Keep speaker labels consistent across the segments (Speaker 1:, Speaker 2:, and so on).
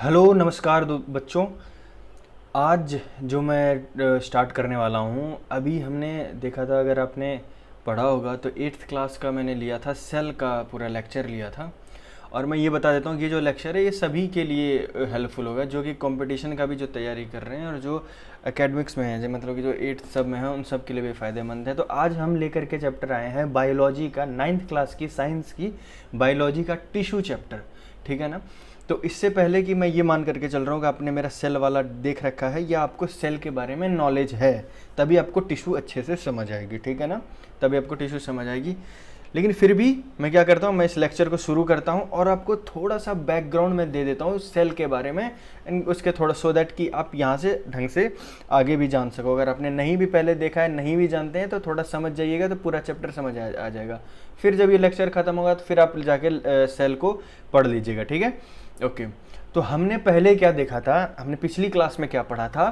Speaker 1: Hello नमस्कार बच्चों। आज जो मैं स्टार्ट करने वाला हूँ, अभी हमने देखा था, अगर आपने पढ़ा होगा तो एट्थ क्लास का मैंने लिया था, सेल का पूरा लेक्चर लिया था। और मैं ये बता देता हूँ कि ये जो लेक्चर है ये सभी के लिए हेल्पफुल होगा, जो कि कंपटीशन का भी जो तैयारी कर रहे हैं और जो एकेडमिक्स में है, जो मतलब कि जो एट्थ सब में है, उन सब के लिए भी फ़ायदेमंद है। तो आज हम लेकर के चैप्टर आए हैं बायोलॉजी का, नाइन्थ क्लास की साइंस की बायोलॉजी का टिश्यू चैप्टर। ठीक है ना। तो इससे पहले कि मैं ये मान करके चल रहा हूँ कि आपने मेरा सेल वाला देख रखा है या आपको सेल के बारे में नॉलेज है, तभी आपको टिश्यू अच्छे से समझ आएगी। ठीक है ना, तभी आपको टिश्यू समझ आएगी। लेकिन फिर भी मैं क्या करता हूँ, मैं इस लेक्चर को शुरू करता हूँ और आपको थोड़ा सा बैकग्राउंड में दे देता हूँ सेल के बारे में, एंड उसके थोड़ा सो दैट कि आप यहाँ से ढंग से आगे भी जान सको। अगर आपने नहीं भी पहले देखा है, नहीं भी जानते हैं, तो थोड़ा समझ जाइएगा तो पूरा चैप्टर समझ आ जाएगा। फिर जब ये लेक्चर ख़त्म होगा तो फिर आप जाके सेल को पढ़ लीजिएगा। ठीक है, ओके। तो हमने पहले क्या देखा था, हमने पिछली क्लास में क्या पढ़ा था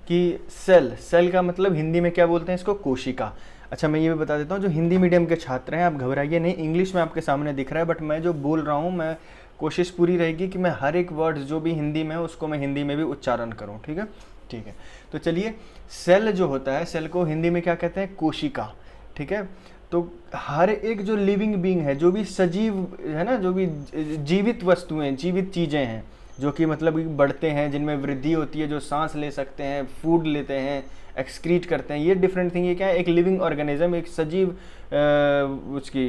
Speaker 1: कि सेल का मतलब हिंदी में क्या बोलते हैं इसको, कोशिका। अच्छा, मैं ये भी बता देता हूँ, जो हिंदी मीडियम के छात्र हैं आप घबराइए नहीं, इंग्लिश में आपके सामने दिख रहा है, बट मैं जो बोल रहा हूँ, मैं कोशिश पूरी रहेगी कि मैं हर एक वर्ड जो भी हिंदी में है उसको मैं हिंदी में भी उच्चारण करूँ। ठीक है, ठीक है। तो चलिए, सेल जो होता है, सेल को हिंदी में क्या कहते हैं, कोशिका। ठीक है। तो हर एक जो लिविंग बीइंग है, जो भी सजीव है ना, जो भी जीवित वस्तुएं, जीवित चीज़ें हैं, जो कि मतलब बढ़ते हैं, जिनमें वृद्धि होती है, जो सांस ले सकते हैं, फूड लेते हैं, एक्सक्रीट करते हैं, ये डिफरेंट थिंग। ये क्या है, एक लिविंग ऑर्गेनिज्म, एक सजीव उसकी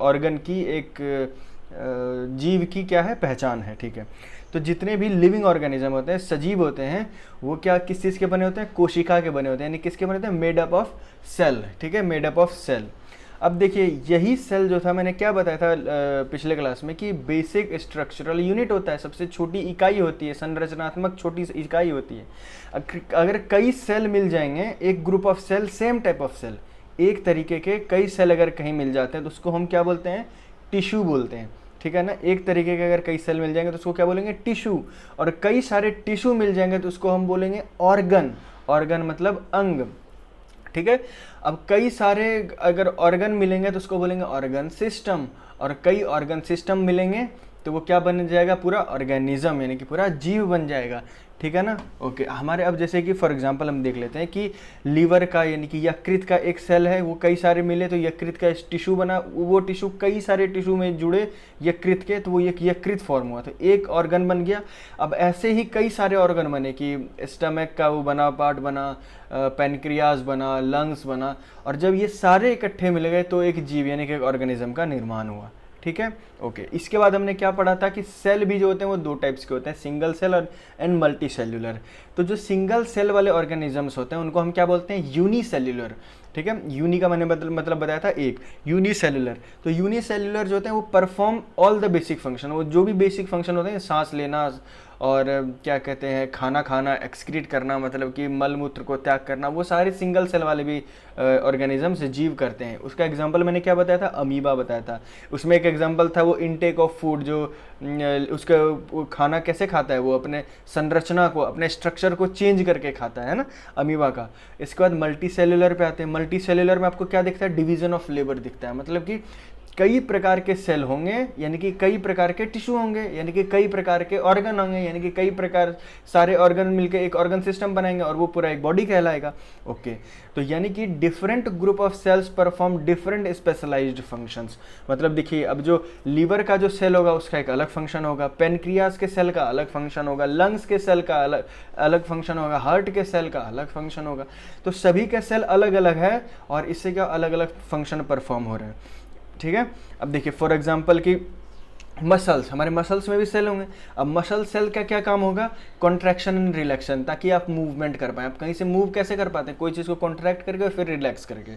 Speaker 1: ऑर्गन की, एक जीव की क्या है, पहचान है। ठीक है। तो जितने भी लिविंग ऑर्गेनिज्म होते हैं, सजीव होते हैं, वो क्या किस चीज़ के बने होते हैं, कोशिका के बने होते हैं, यानी किसके बने होते हैं, मेड अप ऑफ सेल। ठीक है, मेड अप ऑफ सेल। अब देखिए, यही सेल जो था, मैंने क्या बताया था पिछले क्लास में, कि बेसिक स्ट्रक्चरल यूनिट होता है, सबसे छोटी इकाई होती है, संरचनात्मक छोटी इकाई होती है। अगर कई सेल मिल जाएंगे, एक group of cell, same type of cell, एक तरीके के कई सेल अगर कहीं मिल जाते हैं तो उसको हम क्या बोलते हैं, टिश्यू बोलते हैं। ठीक है ना, एक तरीके के अगर कई सेल मिल जाएंगे तो उसको क्या बोलेंगे, टिश्यू। और कई सारे टिश्यू मिल जाएंगे तो उसको हम बोलेंगे ऑर्गन। ऑर्गन मतलब अंग। ठीक है। अब कई सारे अगर ऑर्गन मिलेंगे तो उसको बोलेंगे ऑर्गन सिस्टम, और कई ऑर्गन सिस्टम मिलेंगे तो वो क्या बन जाएगा, पूरा ऑर्गेनिज्म, यानी कि पूरा जीव बन जाएगा। ठीक है ना, ओके। हमारे अब जैसे कि फॉर एग्जांपल हम देख लेते हैं कि लीवर का, यानी कि यकृत का एक सेल है, वो कई सारे मिले तो यकृत का टिश्यू बना, वो टिश्यू कई सारे टिश्यू में जुड़े यकृत के, तो वो एक यकृत फॉर्म हुआ, तो एक ऑर्गन बन गया। अब ऐसे ही कई सारे ऑर्गन बने कि स्टमक का वो बना, पार्ट बना, पेनक्रियाज बना, लंग्स बना, और जब ये सारे इकट्ठे मिल गए तो एक जीव, यानी कि एक ऑर्गेनिज्म का निर्माण हुआ। ठीक है, ओके। इसके बाद हमने क्या पढ़ा था कि सेल भी जो होते हैं वो दो टाइप्स के होते हैं, सिंगल सेल और एंड मल्टी सेल्यूलर। तो जो सिंगल सेल वाले ऑर्गेनिजम्स होते हैं उनको हम क्या बोलते हैं, यूनिसेल्यूलर। ठीक है, यूनी का मैंने मतलब बताया था एक, यूनिसेल्यूलर। तो यूनिसेल्यूलर जो होते हैं वो perform all the basic function, वो जो भी बेसिक फंक्शन होते हैं, सांस लेना और क्या कहते हैं, खाना खाना, एक्सक्रीट करना, मतलब कि मल मूत्र को त्याग करना, वो सारे सिंगल सेल वाले भी ऑर्गेनिजम्स जीव करते हैं। उसका एग्जांपल मैंने क्या बताया था, अमीबा बताया था। उसमें एक एग्जांपल था वो इनटेक ऑफ फूड, जो उसका खाना कैसे खाता है, वो अपने संरचना को, अपने स्ट्रक्चर को चेंज करके खाता है ना, अमीबा का। इसके बाद मल्टी सेल्यूलर पे आते हैं। मल्टी सेल्यूलर में आपको क्या दिखता है, डिवीजन ऑफ लेबर दिखता है, मतलब कि कई प्रकार के सेल होंगे, यानी कि कई प्रकार के टिश्यू होंगे, यानी कि कई प्रकार के ऑर्गन होंगे, यानी कि कई प्रकार सारे ऑर्गन मिलके एक ऑर्गन सिस्टम बनाएंगे और वो पूरा एक बॉडी कहलाएगा। ओके। तो यानी कि different group of cells perform different specialised functions. मतलब देखिए, अब जो लीवर का जो सेल होगा उसका एक अलग फंक्शन होगा, पेनक्रियाज के सेल का अलग फंक्शन होगा, लंग्स के सेल का अलग फंक्शन होगा, हार्ट के सेल का अलग फंक्शन होगा। तो सभी के सेल अलग अलग है और इससे क्या अलग अलग फंक्शन परफॉर्म हो रहे हैं। ठीक है। अब देखिए फॉर एग्जांपल कि मसल्स, हमारे मसल्स में भी सेल होंगे। अब मसल सेल का क्या काम होगा, कॉन्ट्रैक्शन एंड रिलैक्शन, ताकि आप मूवमेंट कर पाएँ। आप कहीं से मूव कैसे कर पाते हैं, कोई चीज़ को कॉन्ट्रैक्ट करके और फिर रिलैक्स करके।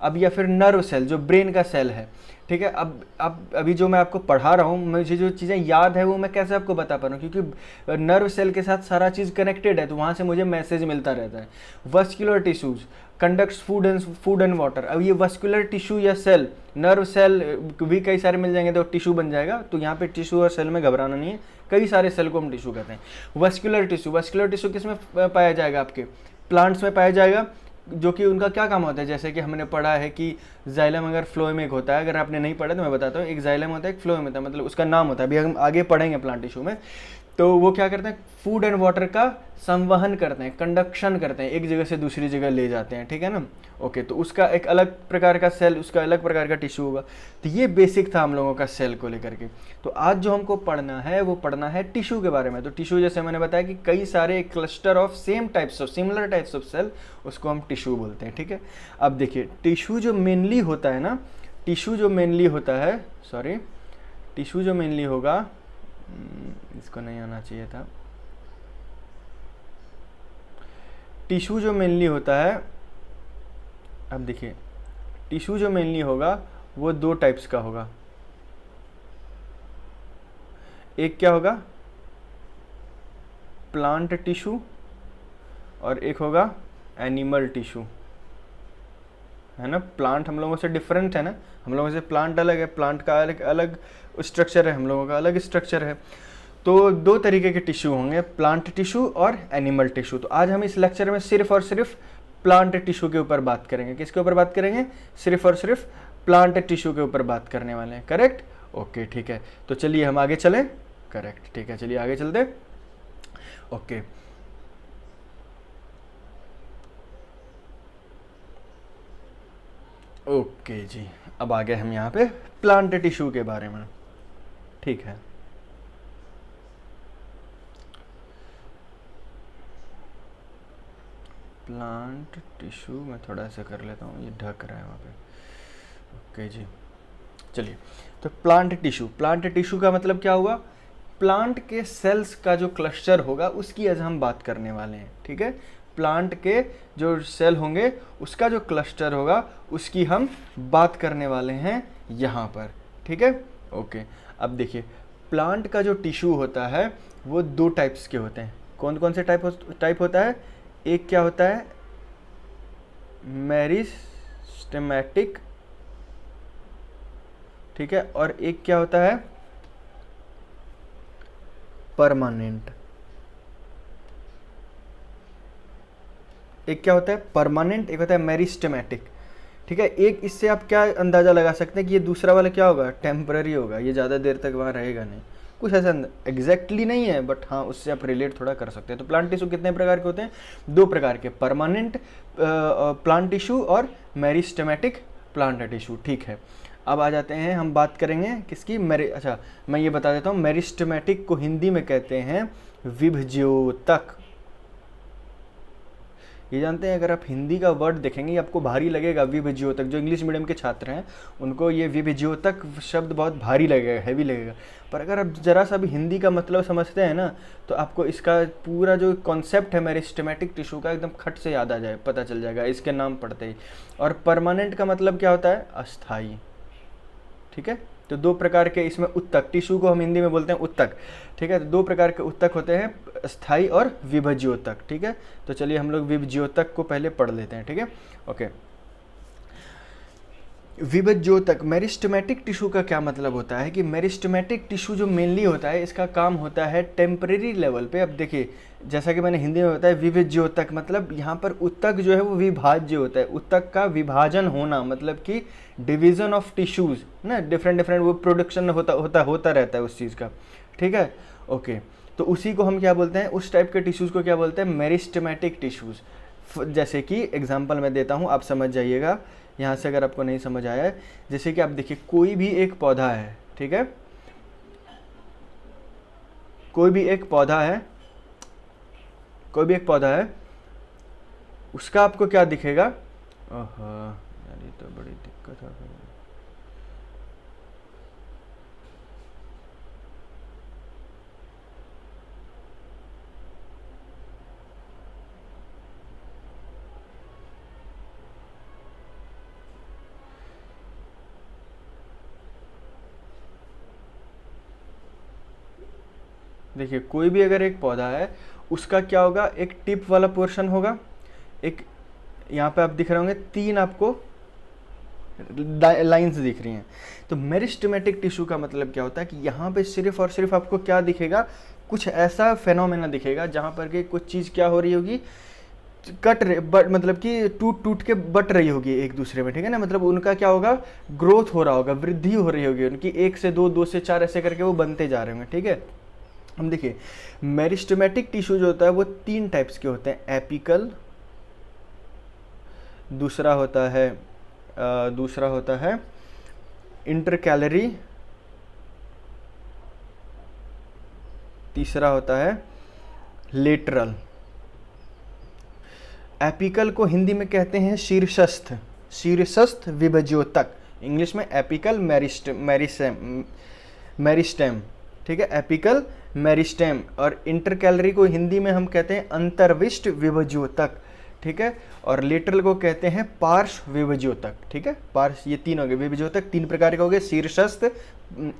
Speaker 1: अब या फिर नर्व सेल, जो ब्रेन का सेल है। ठीक है। अब अभी जो मैं आपको पढ़ा रहा हूँ, मुझे जो चीज़ें याद है वो मैं कैसे आपको बता पा रहा हूँ, क्योंकि नर्व सेल के साथ सारा चीज़ कनेक्टेड है, तो वहाँ से मुझे मैसेज मिलता रहता है। Vascular tissues conducts food and water. अब ये वस्कुलर टिश्यू या सेल, नर्व सेल भी कई सारे मिल जाएंगे तो टिश्यू बन जाएगा। तो यहाँ पे टिश्यू और सेल में घबराना नहीं है, कई सारे सेल को हम टिश्यू कहते हैं। वस्कुलर टिश्यू किस में पाया जाएगा, आपके प्लांट्स में पाया जाएगा, जो कि उनका क्या काम होता है, जैसे कि हमने पढ़ा है कि जाइलम अगर फ्लोएम एक होता है, अगर आपने नहीं पढ़ा तो मैं बताता हूँ। एक जाइलम होता है, एक फ्लोएम होता है, मतलब उसका नाम होता है, अभी हम आगे पढ़ेंगे प्लांट टिश्यू में। तो वो क्या करते हैं, फूड एंड वाटर का संवहन करते हैं, कंडक्शन करते हैं, एक जगह से दूसरी जगह ले जाते हैं, ठीक है ना। ओके, तो उसका एक अलग प्रकार का सेल, उसका अलग प्रकार का टिश्यू होगा। तो ये बेसिक था हम लोगों का सेल को लेकर के। तो आज जो हमको पढ़ना है वो पढ़ना है टिश्यू के बारे में। तो टिश्यू जैसे मैंने बताया कि कई सारे cluster of similar types of cell, उसको हम टिश्यू बोलते हैं, ठीक है। अब देखिए टिश्यू जो मेनली होता है ना, टिश्यू जो मेनली होगा, इसको नहीं आना चाहिए था। टिश्यू जो मेनली होता है, अब देखिए टिश्यू जो मेनली होगा वो दो टाइप्स का होगा। एक क्या होगा, प्लांट टिश्यू, और एक होगा एनिमल टिश्यू, है ना। प्लांट हम लोगों से डिफरेंट है ना, हम लोगों से प्लांट अलग है, प्लांट का अलग अलग स्ट्रक्चर है, हम लोगों का अलग स्ट्रक्चर है। तो दो तरीके के टिश्यू होंगे, प्लांट टिश्यू और एनिमल टिश्यू। तो आज हम इस लेक्चर में सिर्फ और सिर्फ प्लांट टिश्यू के ऊपर बात करेंगे। किसके ऊपर बात करेंगे, सिर्फ और सिर्फ प्लांट टिश्यू के ऊपर बात करने वाले हैं, करेक्ट। ओके ठीक है, तो चलिए हम आगे चलें, करेक्ट ठीक है, चलिए आगे चलते। ओके ओके जी, अब आ गए हम यहाँ पे प्लांट टिश्यू के बारे में, ठीक है। प्लांट टिश्यू मैं थोड़ा ऐसा कर लेता हूँ, ये ढक रहा है वहाँ पे। ओके जी, चलिए। तो प्लांट टिश्यू का मतलब क्या हुआ, प्लांट के सेल्स का जो क्लस्टर होगा उसकी आज हम बात करने वाले हैं, ठीक है। प्लांट के जो सेल होंगे उसका जो क्लस्टर होगा उसकी हम बात करने वाले हैं यहाँ पर, ठीक है। ओके, अब देखिए प्लांट का जो टिश्यू होता है वो दो टाइप्स के होते हैं। कौन कौन से टाइप होता है, एक क्या होता है मेरिस्टेमेटिक, ठीक है, और एक क्या होता है परमानेंट। एक क्या होता है परमानेंट, एक होता है मेरिस्टेमेटिक, ठीक है। एक इससे आप क्या अंदाज़ा लगा सकते हैं कि ये दूसरा वाला क्या होगा, टेम्पररी होगा, ये ज़्यादा देर तक वहाँ रहेगा नहीं, कुछ ऐसा एग्जैक्टली नहीं है, बट हाँ उससे आप रिलेट थोड़ा कर सकते हैं। तो प्लांट टिश्यू कितने प्रकार के होते हैं, दो प्रकार के, परमानेंट प्लांट टिश्यू और मेरिस्टेमेटिक प्लांट टिश्यू, ठीक है। अब आ जाते हैं, हम बात करेंगे किसकी, अच्छा मैं ये बता देता हूँ, मेरिस्टेमेटिक को हिंदी में कहते हैं विभज्योतक। ये जानते हैं, अगर आप हिंदी का वर्ड देखेंगे आपको भारी लगेगा, विभज्योतक। जो इंग्लिश मीडियम के छात्र हैं उनको ये विभज्योतक शब्द बहुत भारी लगेगा, हैवी लगेगा। पर अगर आप ज़रा सा भी हिंदी का मतलब समझते हैं ना, तो आपको इसका पूरा जो कॉन्सेप्ट है मेरिस्टेमेटिक टिश्यू का एकदम खट से याद आ जाए, पता चल जाएगा इसके नाम पढ़ते ही। और परमानेंट का मतलब क्या होता है, अस्थाई, ठीक है। तो दो प्रकार के इसमें उत्तक, टिश्यू को हम हिंदी में बोलते हैं उत्तक, ठीक है। तो दो प्रकार के उत्तक होते हैं, स्थायी और विभज्योतक, ठीक है। तो चलिए हम लोग विभज्योतक को पहले पढ़ लेते हैं, ठीक है। ओके, विभज्योतक मेरिस्टेमेटिक टिश्यू का क्या मतलब होता है कि मेरिस्टेमेटिक टिश्यू जो मेनली होता है इसका काम होता है टेम्परेरी लेवल पे। अब देखिए जैसा कि मैंने हिंदी में बताया, विभज्योतक मतलब यहाँ पर उत्तक जो है वो विभाज्य होता है, उत्तक का विभाजन होना, मतलब कि डिवीजन ऑफ टिश्यूज ना, डिफरेंट वो प्रोडक्शन होता रहता है उस चीज़ का, ठीक है। ओके, तो उसी को हम क्या बोलते हैं, उस टाइप के टिश्यूज़ को क्या बोलते हैं, मेरिस्टेमेटिक टिश्यूज़। जैसे कि एग्जांपल मैं देता हूँ, आप समझ जाइएगा यहाँ से अगर आपको नहीं समझ आया है। जैसे कि आप देखिए कोई भी एक पौधा है, ठीक है, कोई भी एक पौधा है, उसका आपको क्या दिखेगा, यार ये तो बड़ी दिक्कत है। देखिए कोई भी अगर एक पौधा है उसका क्या होगा, एक टिप वाला पोर्शन होगा, एक यहाँ पे आप दिख रहे होंगे तीन आपको लाइंस दिख रही हैं। तो मेरिस्टेमेटिक टिश्यू का मतलब क्या होता है कि यहाँ पे सिर्फ और सिर्फ आपको क्या दिखेगा, कुछ ऐसा फेनोमेना दिखेगा जहाँ पर कि कुछ चीज़ क्या हो रही होगी, मतलब कि टूट के बट रही होगी एक दूसरे में, ठीक है ना। मतलब उनका क्या होगा, ग्रोथ हो रहा होगा, वृद्धि हो रही होगी उनकी, 1 से 2, 2 से 4 ऐसे करके वो बनते जा रहे होंगे, ठीक है। हम देखिए मेरिस्टेमेटिक टिश्यू जो होता है वो 3 टाइप्स के होते हैं, एपिकल, दूसरा होता है इंटरकैलरी, तीसरा होता है लेटरल। एपिकल को हिंदी में कहते हैं शीर्षस्थ, शीर्षस्थ विभज्योतक, इंग्लिश में एपिकल मेरिस्टेम, ठीक है, एपिकल मेरिस्टेम। और इंटरकैलरी को हिंदी में हम कहते हैं अंतर्विष्ट विभज्योतक, ठीक है, और लेटरल को कहते हैं पार्श्व विभज्योतक, ठीक है, पार्श्व, ये 3 हो गए विभज्योतक, 3 प्रकार के हो गए, शीर्षस्थ,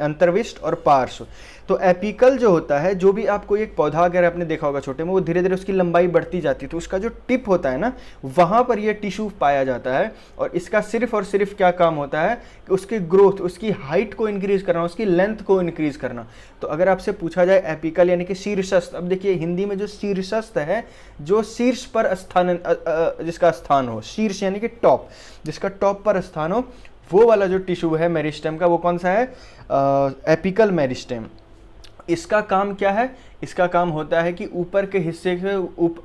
Speaker 1: अंतर्विष्ट और पार्श्व। तो एपिकल जो होता है, जो भी आपको एक पौधा अगर आपने देखा होगा छोटे में, वो धीरे धीरे उसकी लंबाई बढ़ती जाती है, तो उसका जो टिप होता है ना, वहाँ पर ये टिश्यू पाया जाता है। और इसका सिर्फ और सिर्फ क्या काम होता है कि उसकी ग्रोथ, उसकी हाइट को इंक्रीज करना, उसकी लेंथ को इंक्रीज करना। तो अगर आपसे पूछा जाए एपिकल यानी कि शीर्षस्थ, अब देखिए हिंदी में जो शीर्षस्थ है, जो शीर्ष पर स्थान, जिसका स्थान हो, शीर्ष यानी कि टॉप, जिसका टॉप पर स्थान हो, वो वाला जो टिश्यू है मेरिस्टेम का, वो कौन सा है, एपिकल मेरिस्टेम। इसका काम क्या है, इसका काम होता है कि ऊपर के हिस्से के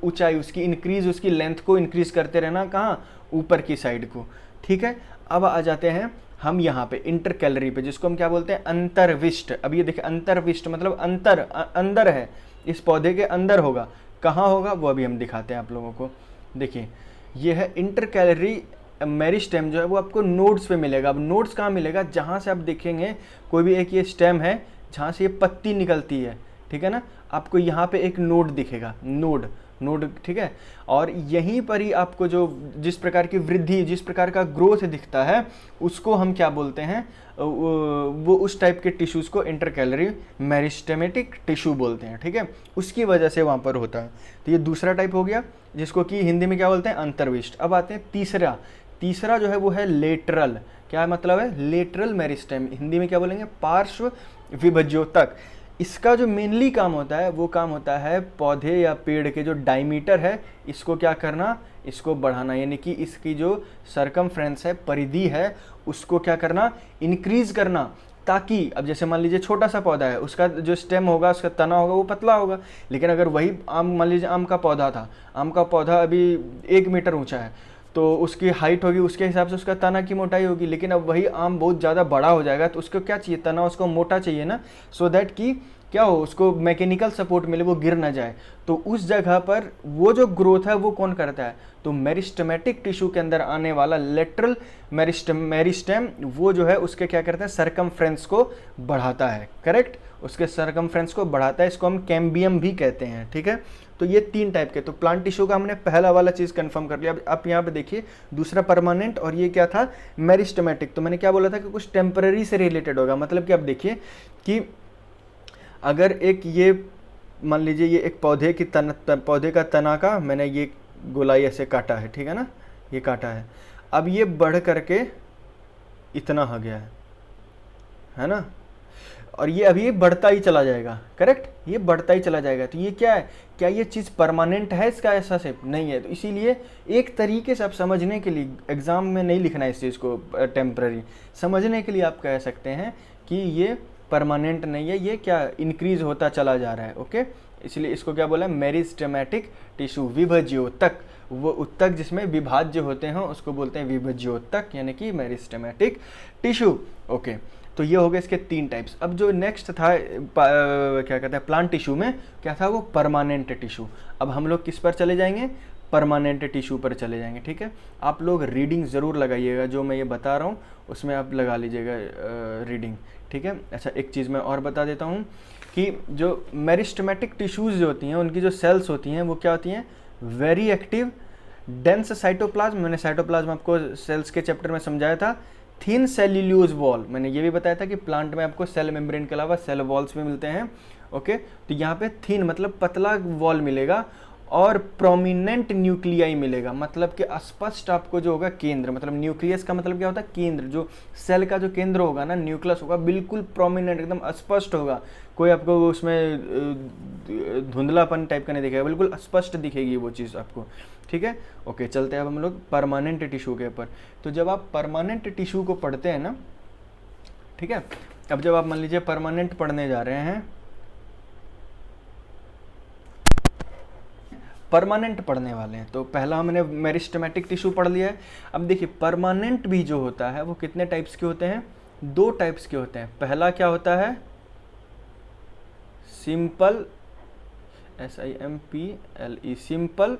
Speaker 1: ऊंचाई, उसकी इंक्रीज, उसकी लेंथ को इंक्रीज करते रहना, कहाँ, ऊपर की साइड को, ठीक है। अब आ जाते हैं हम यहाँ पे इंटरकैलरी पे, जिसको हम क्या बोलते हैं, अंतर्विष्ट। अब ये देखिए अंतर्विष्ट मतलब अंदर है, इस पौधे के अंदर होगा, कहाँ होगा वो अभी हम दिखाते हैं आप लोगों को। देखिए ये है इंटरकैलरी मेरिस्टेम, जो है वो आपको नोड्स पे मिलेगा। अब नोड्स कहाँ मिलेगा, जहाँ से आप देखेंगे कोई भी एक ये स्टेम है, जहाँ से ये पत्ती निकलती है, ठीक है ना, आपको यहाँ पे एक नोड दिखेगा, नोड, ठीक है। और यहीं पर ही आपको जो जिस प्रकार की वृद्धि, जिस प्रकार का ग्रोथ दिखता है, उसको हम क्या बोलते हैं, वो उस टाइप के टिश्यूज़ को इंटरकैलरी मेरिस्टेमेटिक टिश्यू बोलते हैं, ठीक है, उसकी वजह से वहाँ पर होता है। तो ये दूसरा टाइप हो गया, जिसको कि हिंदी में क्या बोलते हैं, अंतर्विष्ट। अब आते हैं तीसरा जो है वो है लेटरल। क्या मतलब है, लेटरल मेरिस्टेम, हिंदी में क्या बोलेंगे, पार्श्व विभज्योतक। इसका जो मेनली काम होता है, वो काम होता है पौधे या पेड़ के जो डायमीटर है, इसको क्या करना, इसको बढ़ाना, यानी कि इसकी जो सरकमफ्रेंस है, परिधि है, उसको क्या करना, इंक्रीज करना, ताकि अब जैसे मान लीजिए छोटा सा पौधा है, उसका जो स्टेम होगा, उसका तना होगा, वो पतला होगा। लेकिन अगर वही आम, मान लीजिए आम का पौधा था, आम का पौधा अभी 1 मीटर ऊंचा है, तो उसकी हाइट होगी, उसके हिसाब से उसका तना की मोटाई होगी। लेकिन अब वही आम बहुत ज़्यादा बड़ा हो जाएगा, तो उसको क्या चाहिए, तना उसको मोटा चाहिए ना, सो दैट कि क्या हो, उसको मैकेनिकल सपोर्ट मिले, वो गिर ना जाए। तो उस जगह पर वो जो ग्रोथ है वो कौन करता है, तो मेरिस्टेमेटिक टिश्यू के अंदर आने वाला लेटरल मेरिस्टेम, वो जो है उसके क्या करता है, सरकमफ्रेंस को बढ़ाता है, करेक्ट, उसके सरकमफ्रेंस को बढ़ाता है, इसको हम कैम्बियम भी कहते हैं, ठीक है। तो ये 3 टाइप के, तो प्लांट टिश्यू का हमने पहला वाला चीज़ कंफर्म कर लिया। अब आप यहाँ पे देखिए दूसरा परमानेंट, और ये क्या था, मेरिस्टेमेटिक। तो मैंने क्या बोला था कि कुछ टेम्पररी से रिलेटेड होगा, मतलब कि आप देखिए कि अगर एक ये मान लीजिए ये एक पौधे की पौधे का तना का मैंने ये गोलाई ऐसे काटा है, ठीक है ना, ये काटा है, अब ये बढ़ करके इतना हो गया है ना, और ये अभी बढ़ता ही चला जाएगा, करेक्ट, ये बढ़ता ही चला जाएगा। तो ये क्या है, क्या ये चीज़ परमानेंट है, इसका ऐसा से नहीं है। तो इसीलिए एक तरीके से आप समझने के लिए, एग्जाम में नहीं लिखना है इस चीज़ को टेम्पररी, समझने के लिए आप कह सकते हैं कि ये परमानेंट नहीं है, ये क्या इंक्रीज होता चला जा रहा है, ओके। इसलिए इसको क्या बोला है, मेरिस्टेमेटिक टिश्यू, विभज्योतक, वो उत्तक जिसमें विभाज्य होते हैं उसको बोलते हैं विभज्योतक, यानी कि मेरिस्टेमेटिक टिश्यू, ओके। तो ये हो गए इसके 3 टाइप्स। अब जो नेक्स्ट था क्या कहते हैं प्लांट टिश्यू में, क्या था वो, परमानेंट टिश्यू। अब हम लोग किस पर चले जाएंगे, परमानेंट टिश्यू पर चले जाएंगे, ठीक है। आप लोग रीडिंग ज़रूर लगाइएगा, जो मैं ये बता रहा हूँ उसमें आप लगा लीजिएगा रीडिंग, ठीक है। अच्छा एक चीज़ मैं और बता देता हूँ कि जो मेरिस्टेमेटिक टिश्यूज़ जो होती हैं, उनकी जो सेल्स होती हैं वो क्या होती हैं, वेरी एक्टिव, डेंस साइटोप्लाज्म, मैंने साइटोप्लाज्म आपको सेल्स के चैप्टर में समझाया था, थिन सेल्यूलोज वॉल, मैंने ये भी बताया था कि प्लांट में आपको सेल मेम्ब्रेन के अलावा सेल वॉल्स भी मिलते हैं, ओके। तो यहाँ पे थिन मतलब पतला वॉल मिलेगा, और प्रोमिनेंट न्यूक्लियाई मिलेगा, मतलब कि स्पष्ट आपको जो होगा केंद्र, मतलब न्यूक्लियस का मतलब क्या होता है, केंद्र, जो सेल का जो केंद्र होगा ना, न्यूक्लियस होगा, बिल्कुल प्रोमिनेंट, एकदम स्पष्ट होगा, कोई आपको उसमें धुंधलापन टाइप का नहीं दिखेगा, बिल्कुल स्पष्ट दिखेगी वो चीज़ आपको, ठीक है, ओके। चलते हैं अब हम लोग परमानेंट टिश्यू के ऊपर। तो जब आप परमानेंट टिश्यू को पढ़ते हैं ना, ठीक है, अब जब आप मान लीजिए परमानेंट पढ़ने जा रहे हैं, परमानेंट पढ़ने वाले हैं। तो पहला हमने मेरिस्टेमेटिक टिश्यू पढ़ लिया है। अब देखिए परमानेंट भी जो होता है वो कितने टाइप्स के होते हैं, 2 टाइप्स के होते हैं। पहला क्या होता है, simple SIMPLE simple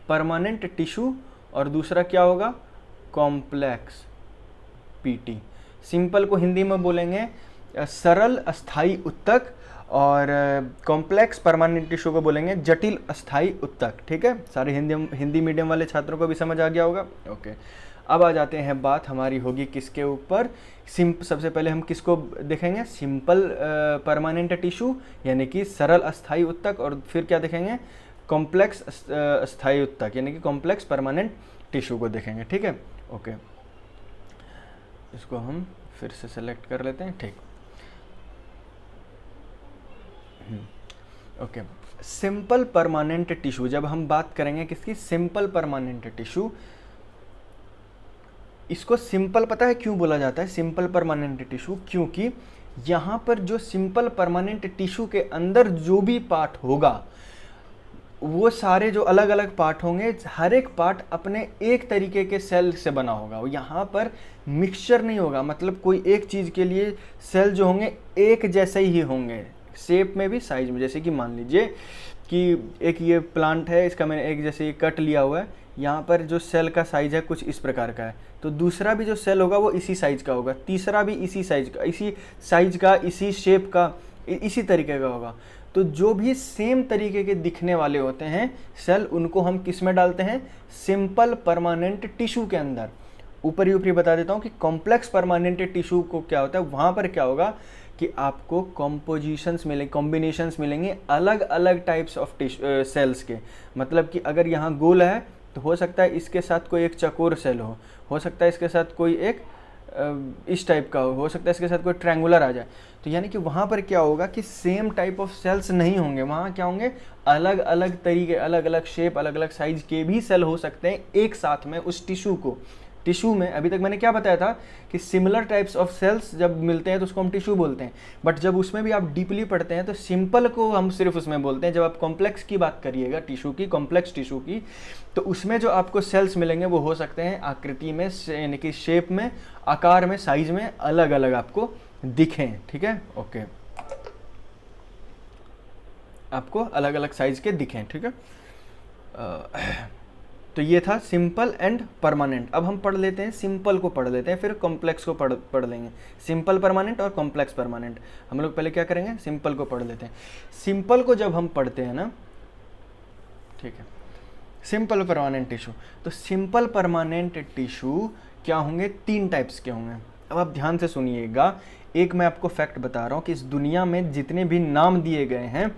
Speaker 1: permanent tissue, और दूसरा क्या होगा, कॉम्प्लेक्स PT। सिंपल को हिंदी में बोलेंगे सरल अस्थाई उत्तक, और कॉम्प्लेक्स परमानेंट टिश्यू को बोलेंगे जटिल अस्थाई उत्तक। ठीक है, सारे हिंदी मीडियम वाले छात्रों को भी समझ आ गया होगा। ओके, अब आ जाते हैं, बात हमारी होगी किसके ऊपर। सबसे पहले हम किसको देखेंगे, सिंपल परमानेंट टिश्यू यानी कि सरल अस्थाई उत्तक, और फिर क्या देखेंगे, कॉम्प्लेक्स अस्थाई उत्तक यानी कि कॉम्प्लेक्स परमानेंट टिश्यू को देखेंगे। ठीक है, ओके, इसको हम फिर से सेलेक्ट कर लेते हैं। ठीक, ओके, सिंपल परमानेंट टिश्यू, जब हम बात करेंगे किसकी, सिंपल परमानेंट टिश्यू, इसको सिंपल पता है क्यों बोला जाता है सिंपल परमानेंट टिश्यू, क्योंकि यहाँ पर जो सिंपल परमानेंट टिश्यू के अंदर जो भी पार्ट होगा, वो सारे जो अलग अलग पार्ट होंगे, हर एक पार्ट अपने एक तरीके के सेल से बना होगा। यहाँ पर मिक्सचर नहीं होगा, मतलब कोई एक चीज़ के लिए सेल जो होंगे एक जैसे ही होंगे, शेप में भी साइज में। जैसे कि मान लीजिए कि एक ये प्लांट है, इसका मैंने एक जैसे ये कट लिया हुआ है, यहाँ पर जो सेल का साइज है कुछ इस प्रकार का है, तो दूसरा भी जो सेल होगा वो इसी साइज का होगा, तीसरा भी इसी साइज का, इसी शेप का, इसी तरीके का होगा। तो जो भी सेम तरीके के दिखने वाले होते हैं सेल, उनको हम किस में डालते हैं, सिंपल परमानेंट टिश्यू के अंदर। ऊपर ही ऊपरी बता देता हूँ कि कॉम्प्लेक्स परमानेंट टिश्यू को क्या होता है, वहाँ पर क्या होगा कि आपको कॉम्पोजिशंस मिलेंगे, कॉम्बिनेशंस मिलेंगे अलग अलग टाइप्स ऑफ सेल्स के। मतलब कि अगर यहाँ गोल है तो हो सकता है इसके साथ कोई एक चकोर सेल हो सकता है इसके साथ कोई एक इस टाइप का हो सकता है इसके साथ कोई ट्रायंगुलर आ जाए। तो यानी कि वहाँ पर क्या होगा कि सेम टाइप ऑफ सेल्स नहीं होंगे, वहाँ क्या होंगे, अलग अलग तरीके, अलग अलग शेप, अलग अलग साइज के भी सेल हो सकते हैं एक साथ में उस टिश्यू में। अभी तक मैंने क्या बताया था कि सिमिलर टाइप्स ऑफ सेल्स जब मिलते हैं तो उसको हम टिश्यू बोलते हैं, बट जब उसमें भी आप डीपली पढ़ते हैं तो सिंपल को हम सिर्फ उसमें बोलते हैं। जब आप कॉम्प्लेक्स की बात करिएगा टिश्यू की, कॉम्प्लेक्स टिश्यू की, तो उसमें जो आपको सेल्स मिलेंगे वो हो सकते हैं आकृति में, यानी कि शेप में, आकार में, साइज में अलग अलग आपको दिखें। ठीक है, ओके, आपको अलग अलग साइज के दिखें। ठीक है, तो ये था सिंपल एंड परमानेंट। अब हम पढ़ लेते हैं सिंपल को, पढ़ लेते हैं, फिर कॉम्प्लेक्स को पढ़ लेंगे। सिंपल परमानेंट और कॉम्प्लेक्स परमानेंट हम लोग पहले क्या करेंगे, सिंपल को पढ़ लेते हैं। सिंपल को जब हम पढ़ते हैं ना, ठीक है, सिंपल परमानेंट टिश्यू, तो सिंपल परमानेंट टिश्यू क्या होंगे, 3 टाइप्स के होंगे। अब आप ध्यान से सुनिएगा, एक मैं आपको फैक्ट बता रहा हूँ कि इस दुनिया में जितने भी नाम दिए गए हैं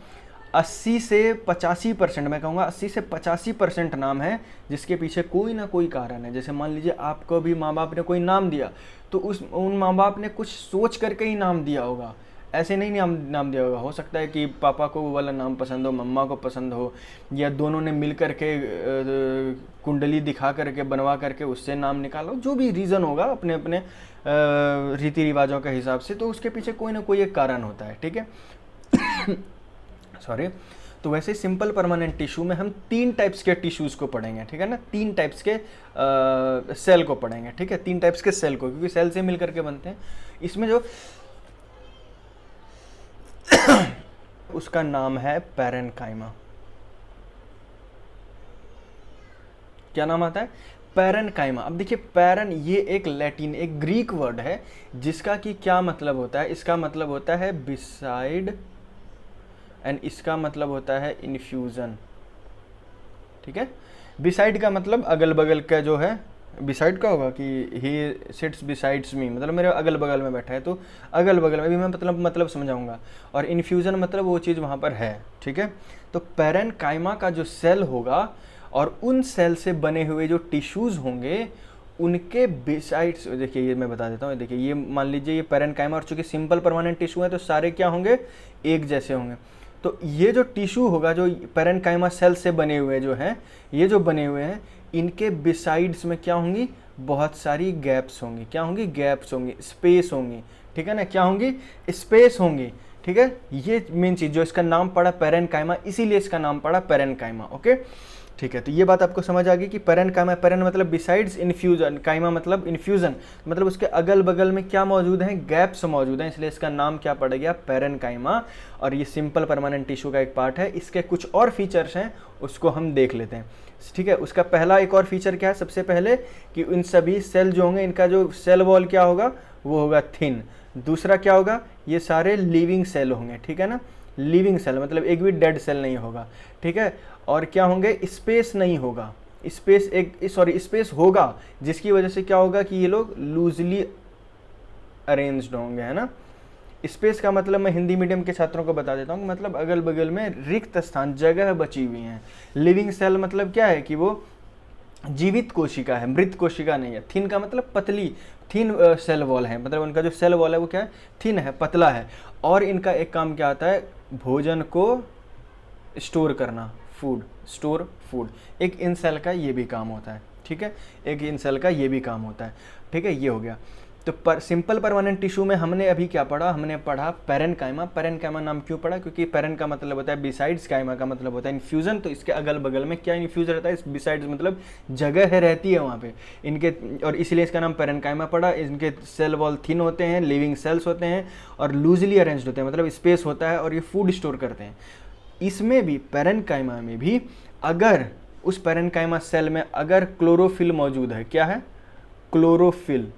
Speaker 1: 80 से 85%, मैं कहूँगा 80 से 85% नाम है जिसके पीछे कोई ना कोई कारण है। जैसे मान लीजिए आपको भी माँ बाप ने कोई नाम दिया, तो उन माँ बाप ने कुछ सोच करके ही नाम दिया होगा, ऐसे नहीं नाम दिया होगा। हो सकता है कि पापा को वो वाला नाम पसंद हो, मम्मा को पसंद हो, या दोनों ने मिल करके कुंडली दिखा करके बनवा करके उससे नाम निकालो, जो भी रीज़न होगा अपने अपने रीति रिवाजों के हिसाब से, तो उसके पीछे कोई ना कोई एक कारण होता है। ठीक है, सॉरी। तो वैसे सिंपल परमानेंट टिश्यू में हम 3 टाइप्स के टिश्यूज़ को पढ़ेंगे, ठीक है ना, 3 टाइप्स के सेल को पढ़ेंगे। ठीक है, 3 टाइप्स के सेल को, क्योंकि सेल से मिल करके बनते हैं। इसमें जो उसका नाम है पैरेन्काइमा। क्या नाम आता है, पैरेन्काइमा। अब देखिए पैरन, ये एक लैटिन, एक ग्रीक वर्ड है जिसका कि क्या मतलब होता है, इसका मतलब होता है बिसाइड, एंड इसका मतलब होता है इन्फ्यूज़न। ठीक है, बिसाइड का मतलब अगल बगल का जो है, बिसाइड का होगा कि ही सिट्स बिसाइड्स मी, मतलब मेरे अगल बगल में बैठा है, तो अगल बगल में भी मैं मतलब समझाऊंगा। और इन्फ्यूज़न मतलब वो चीज़ वहाँ पर है। ठीक है, तो पैरेन्काइमा का जो सेल होगा और उन सेल से बने हुए जो टिश्यूज़ होंगे उनके बिसाइड्स, देखिए ये मैं बता देता हूँ। देखिए ये मान लीजिए ये पैरेन्काइमा, और चूँकि सिंपल परमानेंट टिश्यू है तो सारे क्या होंगे, एक जैसे होंगे। तो ये जो टिश्यू होगा, जो पैरेन्काइमा सेल से बने हुए जो हैं, ये जो बने हुए हैं, इनके बिसाइड्स में क्या होंगी, बहुत सारी गैप्स होंगी। क्या होंगी, गैप्स होंगी, स्पेस होंगी। ठीक है ना, क्या होंगी, स्पेस होंगी। ठीक है, ये मेन चीज जो इसका नाम पड़ा पेरेन्काइमा, इसीलिए इसका नाम पड़ा पेरेन्काइमा। ओके, ठीक है, तो ये बात आपको समझ आ गई कि पेरेन्काइमा, पेरेन मतलब बिसाइड्स, इन्फ्यूजन, काइमा मतलब इन्फ्यूजन, मतलब उसके अगल बगल में क्या मौजूद है, गैप्स मौजूद हैं, इसलिए इसका नाम क्या पड़ गया, पेरेन्काइमा। और ये सिंपल परमानेंट टिश्यू का एक पार्ट है। इसके कुछ और फीचर्स हैं, उसको हम देख लेते हैं। ठीक है, उसका पहला एक और फीचर क्या है, सबसे पहले कि इन सभी सेल जो होंगे, इनका जो सेल वॉल क्या होगा, वो होगा थिन। दूसरा क्या होगा, ये सारे लिविंग सेल होंगे, ठीक है ना, लिविंग सेल मतलब एक भी डेड सेल नहीं होगा, ठीक है। और क्या होंगे, स्पेस नहीं होगा, स्पेस स्पेस होगा, जिसकी वजह से क्या होगा कि ये लोग लूजली अरेंज्ड होंगे, है ना। स्पेस का मतलब मैं हिंदी मीडियम के छात्रों को बता देता हूँ, मतलब अगल बगल में रिक्त स्थान, जगह बची हुई है। लिविंग सेल मतलब क्या है कि वो जीवित कोशिका है, मृत कोशिका नहीं है। थिन का मतलब पतली, थिन सेल वॉल है, मतलब उनका जो सेल वॉल है वो क्या है, थिन है, पतला है। और इनका एक काम क्या आता है, भोजन को स्टोर करना, फूड, स्टोर फूड, एक इन सेल का ये भी काम होता है, ठीक है, एक इन सेल का ये भी काम होता है, ठीक है। ये हो गया। तो सिंपल परमानेंट टिश्यू में हमने अभी क्या पढ़ा, हमने पढ़ा पेरेन्काइमा। पेरेन्काइमा नाम क्यों पढ़ा, क्योंकि पेरेन का मतलब होता है बिसाइड्स, काइमा का मतलब होता है इन्फ्यूजन, तो इसके अगल बगल में क्या इन्फ्यूज रहता है, इस बिसाइड्स मतलब जगह है, रहती है वहाँ पे इनके, और इसलिए इसका नाम पेरेन्काइमा पड़ा। इनके सेल वॉल थिन होते हैं, लिविंग सेल्स होते हैं और लूजली अरेंज्ड होते हैं, मतलब स्पेस होता है और ये फूड स्टोर करते हैं। इसमें भी पेरेन्काइमा में भी अगर उस पेरेन्काइमा सेल में अगर क्लोरोफिल मौजूद है, क्या है, क्लोरोफिल,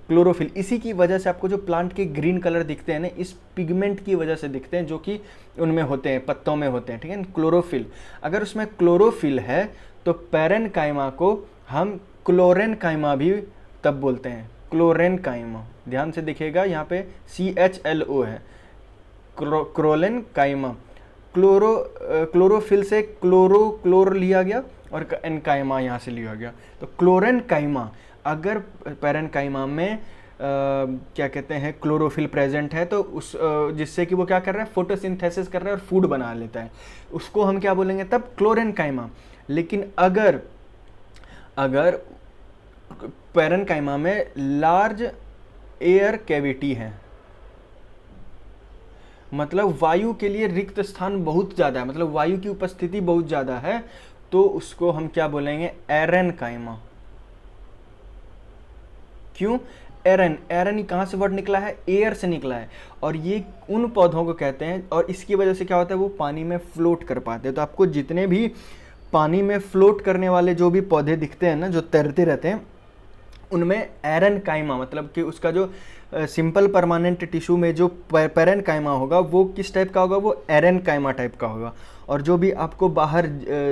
Speaker 1: क्लोरोफिल, इसी की वजह से आपको जो प्लांट के ग्रीन कलर दिखते हैं ना, इस पिगमेंट की वजह से दिखते हैं जो कि उनमें होते हैं, पत्तों में होते हैं, ठीक है, क्लोरोफिल। अगर उसमें क्लोरोफिल है तो पेरेन्काइमा को हम क्लोरेन्काइमा भी तब बोलते हैं, क्लोरेन्काइमा। ध्यान से देखिएगा, यहाँ पे CHLO है, क्रोलेन्काइमा। क्लोरोफिल से क्लोर लिया गया और एनकाइमा यहाँ से लिया गया, तो क्लोरेन्काइमा। अगर पेरेन्काइमा में क्या कहते हैं, क्लोरोफिल प्रेजेंट है तो उस जिससे कि वो क्या कर रहा है, फोटोसिंथेसिस कर रहा है और फूड बना लेता है, उसको हम क्या बोलेंगे तब, क्लोरेन्काइमा। लेकिन अगर पेरेन्काइमा में लार्ज एयर कैविटी है, मतलब वायु के लिए रिक्त स्थान बहुत ज़्यादा है, मतलब वायु की उपस्थिति बहुत ज़्यादा है, तो उसको हम क्या बोलेंगे, एरेन्काइमा। क्यों, एरन कहाँ से वर्ड निकला है, एयर से निकला है, और ये उन पौधों को कहते हैं, और इसकी वजह से क्या होता है, वो पानी में फ्लोट कर पाते हैं। तो आपको जितने भी पानी में फ्लोट करने वाले जो भी पौधे दिखते हैं ना, जो तैरते रहते हैं, उनमें एरेन्काइमा, मतलब कि उसका जो सिंपल परमानेंट टिश्यू में जो पेरेन्काइमा होगा वो किस टाइप का होगा, वो एरेन्काइमा टाइप का होगा। और जो भी आपको बाहर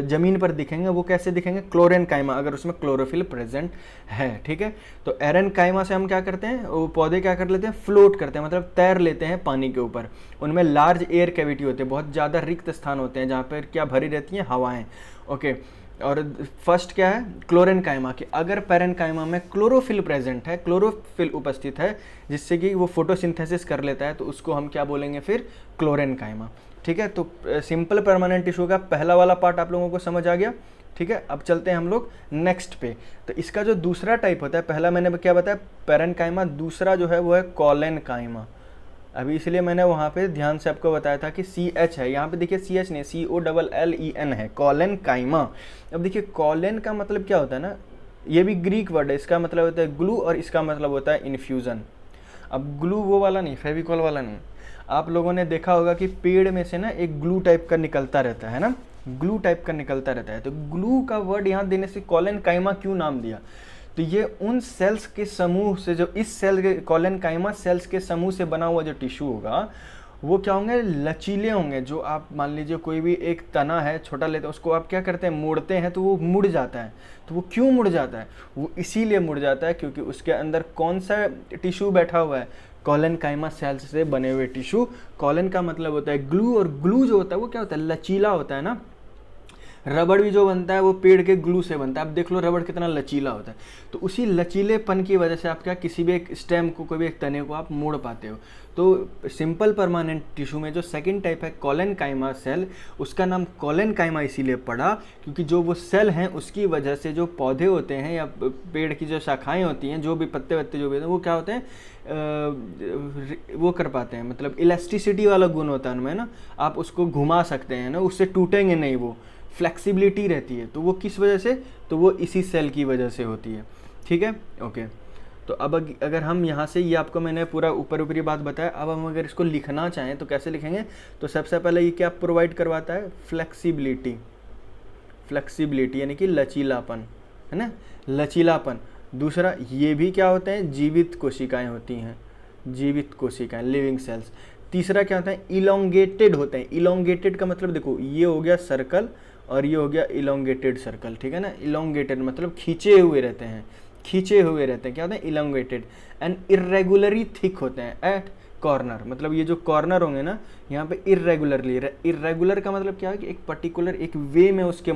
Speaker 1: ज़मीन पर दिखेंगे वो कैसे दिखेंगे, क्लोरेन्काइमा, अगर उसमें क्लोरोफिल प्रेजेंट है, ठीक है। तो एरेन्काइमा से हम क्या करते हैं, वो पौधे क्या कर लेते हैं, फ्लोट करते हैं, मतलब तैर लेते हैं पानी के ऊपर। उनमें लार्ज एयर कैविटी होते हैं, बहुत ज़्यादा रिक्त स्थान होते हैं जहाँ पर क्या भरी रहती हैं, हवाएँ। ओके, और फर्स्ट क्या है, क्लोरेन्काइमा की। अगर पेरेन्काइमा में क्लोरोफिल प्रेजेंट है, क्लोरोफिल उपस्थित है, जिससे कि वो फोटोसिंथेसिस कर लेता है, तो उसको हम क्या बोलेंगे फिर, क्लोरेन्काइमा, ठीक है। तो सिंपल परमानेंट टिश्यू का पहला वाला पार्ट आप लोगों को समझ आ गया, ठीक है। अब चलते हैं हम लोग नेक्स्ट पे। तो इसका जो दूसरा टाइप होता है, पहला मैंने क्या बताया, पेरेन्काइमा, दूसरा जो है वो है कॉलेन्काइमा। अभी इसलिए मैंने वहाँ पे ध्यान से आपको बताया था कि CH है, यहाँ पे देखिए CH नहीं, COLLEN है, कॉलेन्काइमा। अब देखिए कॉलेन का मतलब क्या होता है ना, ये भी ग्रीक वर्ड है, इसका मतलब होता है ग्लू और इसका मतलब होता है इन्फ्यूज़न। अब ग्लू वो वाला नहीं, फेविकॉल वाला नहीं। आप लोगों ने देखा होगा कि पेड़ में से ना एक ग्लू टाइप का निकलता रहता है ना, ग्लू टाइप का निकलता रहता है, तो ग्लू का वर्ड यहाँ देने से कॉलेन्काइमा क्यों नाम दिया, तो ये उन सेल्स के समूह से, जो इस सेल के कॉलेन्काइमा सेल्स के समूह से बना हुआ जो टिश्यू होगा, वो क्या होंगे, लचीले होंगे। जो आप मान लीजिए कोई भी एक तना है, छोटा लेते हैं, उसको आप क्या करते हैं, मोड़ते हैं, तो वो मुड़ जाता है। तो वो क्यों मुड़ जाता है, वो इसीलिए मुड़ जाता है क्योंकि उसके अंदर कौन सा टिश्यू बैठा हुआ है, कॉलेन्काइमा सेल्स से बने हुए टिश्यू। कॉलेन का मतलब होता है ग्लू, और ग्लू जो होता है वो क्या होता है, लचीला होता है ना। रबड़ भी जो बनता है वो पेड़ के ग्लू से बनता है। अब देख लो रबड़ कितना लचीला होता है, तो उसी लचीलेपन की वजह से आप क्या किसी भी एक स्टेम को, कोई भी एक तने को आप मोड़ पाते हो। तो सिंपल परमानेंट टिश्यू में जो सेकंड टाइप है कोलेनकाइमा सेल, उसका नाम कोलेनकाइमा इसीलिए पड़ा क्योंकि जो वो सेल हैं उसकी वजह से जो पौधे होते हैं या पेड़ की जो शाखाएं होती हैं, जो भी पत्ते वत्ते जो भी होते हैं, वो क्या होते हैं, वो कर पाते हैं, मतलब इलास्टिसिटी वाला गुण होता है उनमें ना, आप उसको घुमा सकते हैं ना, उससे टूटेंगे नहीं, वो फ्लेक्सिबिलिटी रहती है। तो वो किस वजह से, तो वो इसी सेल की वजह से होती है। ठीक है, ओके। तो अब अगर हम यहाँ से, ये आपको मैंने पूरा ऊपर ऊपरी बात बताया, अब हम अगर इसको लिखना चाहें तो कैसे लिखेंगे, तो सबसे पहले ये क्या प्रोवाइड करवाता है, फ्लेक्सिबिलिटी, फ्लेक्सिबिलिटी यानी कि लचीलापन, है ना, लचीलापन। दूसरा ये भी क्या होते हैं, जीवित कोशिकाएं होती हैं, जीवित कोशिकाएं, लिविंग सेल्स। तीसरा क्या होता है, इलोंगेटेड होते हैं। इलोंगेटेड का मतलब देखो, ये हो गया सर्कल और ये हो गया इलोंगेटेड सर्कल, ठीक है ना। इलोंगेटेड मतलब खींचे हुए रहते हैं, खींचे हुए रहते हैं, क्या होते हैं, इलोंगेटेड। एंड इरेगुलरली थिक होते हैं एट कॉर्नर, मतलब ये जो कॉर्नर होंगे ना यहाँ पे इरेगुलरली, इरेगुलर का मतलब क्या है कि एक पर्टिकुलर एक वे में उसके